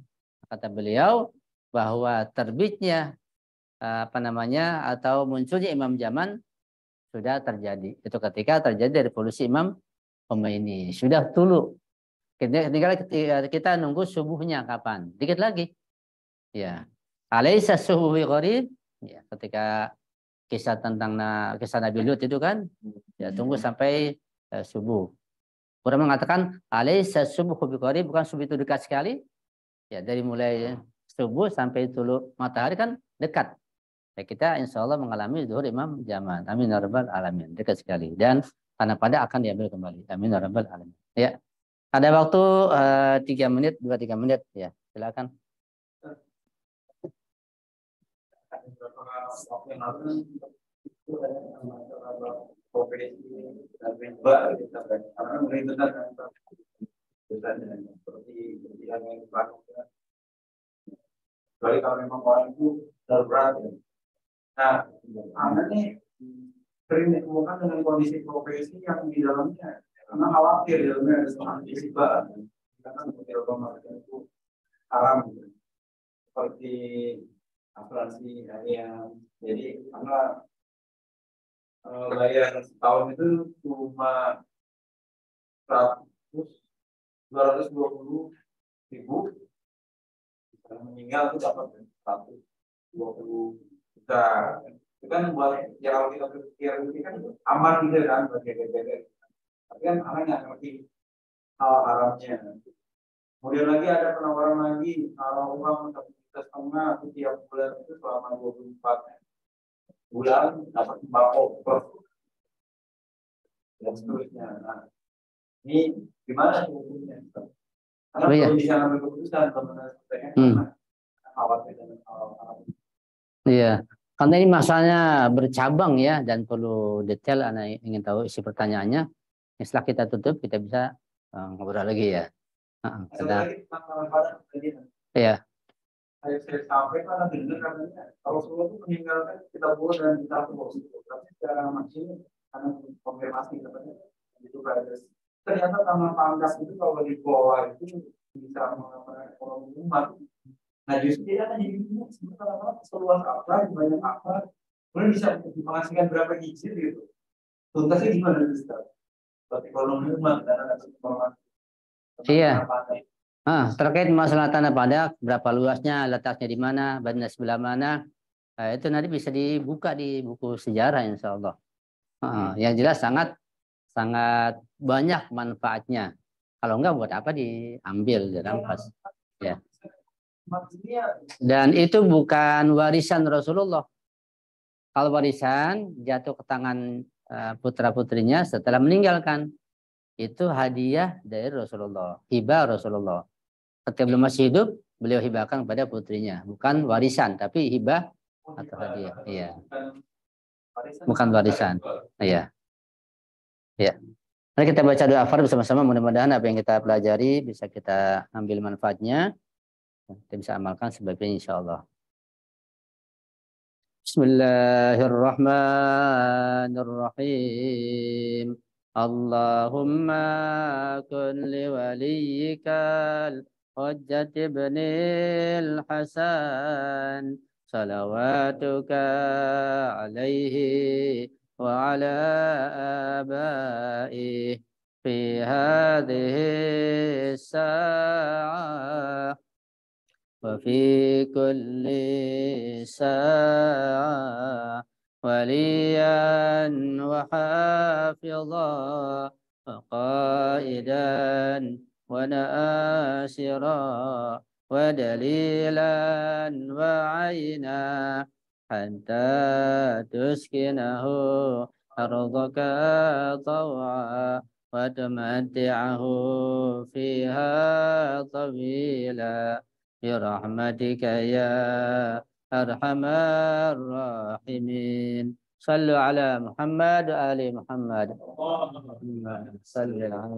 Kata beliau bahwa terbitnya atau munculnya Imam Zaman sudah terjadi. Itu ketika terjadi revolusi Imam Khomeini. Sudah tulu. Tinggal kita nunggu subuhnya kapan. Dikit lagi. Ya. Alaisa subuhi qarib. Ya, ketika kisah tentang kisah Nabi Lut itu kan, ya tunggu sampai subuh. Orang mengatakan alaisa subuhu biqarib, bukan subuh itu dekat sekali. Ya, dari mulai subuh sampai tulu matahari kan dekat. Ya, kita insya Allah mengalami zuhur Imam Zaman. Amin ya rabbal alamin. Dekat sekali. Dan tanah Padak akan diambil kembali. Amin ya rabbal alamin. Ya. Ada waktu 3 menit, 2-3 menit. Ya, silakan. Kecuali kalau memang orang itu darurat, Nah, Anda nih sering ditemukan dengan kondisi profesi yang di dalamnya karena khawatir di dalamnya ada seorang isbah karena seperti otomatis itu haram gitu. Seperti asuransi harian. Jadi karena bayar setahun itu cuma 220.000, meninggal itu dapat 120 juta. Itu kan buat ya kalau kita berpikir ini kan aman gitu kan bagi BPD. Tapi kan anak nggak ngerti hal haramnya. Kemudian lagi ada penawaran lagi kalau uang 1,5 juta tiap bulan itu selama 24 bulan dapat sembako plus dan seterusnya. Nah, ini gimana hukumnya? Karena belum bisa ngambil keputusan teman-teman khawatir dengan hal-hal. Iya, karena ini masalahnya bercabang ya dan perlu detail. Anda ingin tahu isi pertanyaannya. Setelah kita tutup, kita bisa ngobrol lagi ya. Iya. Saya sampai karena dengar katanya kalau Rasulullah itu meninggalkan kita buat dan kita terus. Tapi secara masih karena konfirmasi katanya itu berada. Ternyata taman pangkas itu kalau dikelola itu bisa mengamankan ekonomi umat. Nah justru dia akan jadi bingung sebenarnya apa seluas apa banyak apa kemudian bisa menghasilkan berapa hijir gitu. Tuntasnya gimana Ustaz? Seperti ekonomi umat dan ada informasi. Iya. Terkait masalah tanah padak, berapa luasnya, letaknya di mana, bandnya sebelah mana, itu nanti bisa dibuka di buku sejarah insya Allah. Yang jelas sangat banyak manfaatnya. Kalau enggak buat apa diambil, dirampas. Ya. Dan itu bukan warisan Rasulullah. Kalau warisan jatuh ke tangan putra-putrinya setelah meninggalkan, itu hadiah dari Rasulullah, hibah Rasulullah. Ketika belum masih hidup, beliau hibahkan kepada putrinya, bukan warisan, tapi hibah atau hadiah. Iya. Bukan warisan. Iya. Iya. Mari kita baca doa fardhu bersama-sama, mudah-mudahan apa yang kita pelajari bisa kita ambil manfaatnya, kita bisa amalkan sebagainya insyaallah. Bismillahirrahmanirrahim. Allahumma kun liwaliyikal Hujjat ibnil Hasan salawatuka alaihi wa ala abaihi fi hadhihi sa'ah wa fi kulli sa'ah waliyan wa hafidha wa qaidan ونآسرا ودليلا وعينا حتى تسكنه أرضك طوعا وتمتعه فيها طويلا برحمتك يا أرحم الراحمين صلوا على محمد وآل محمد. صل على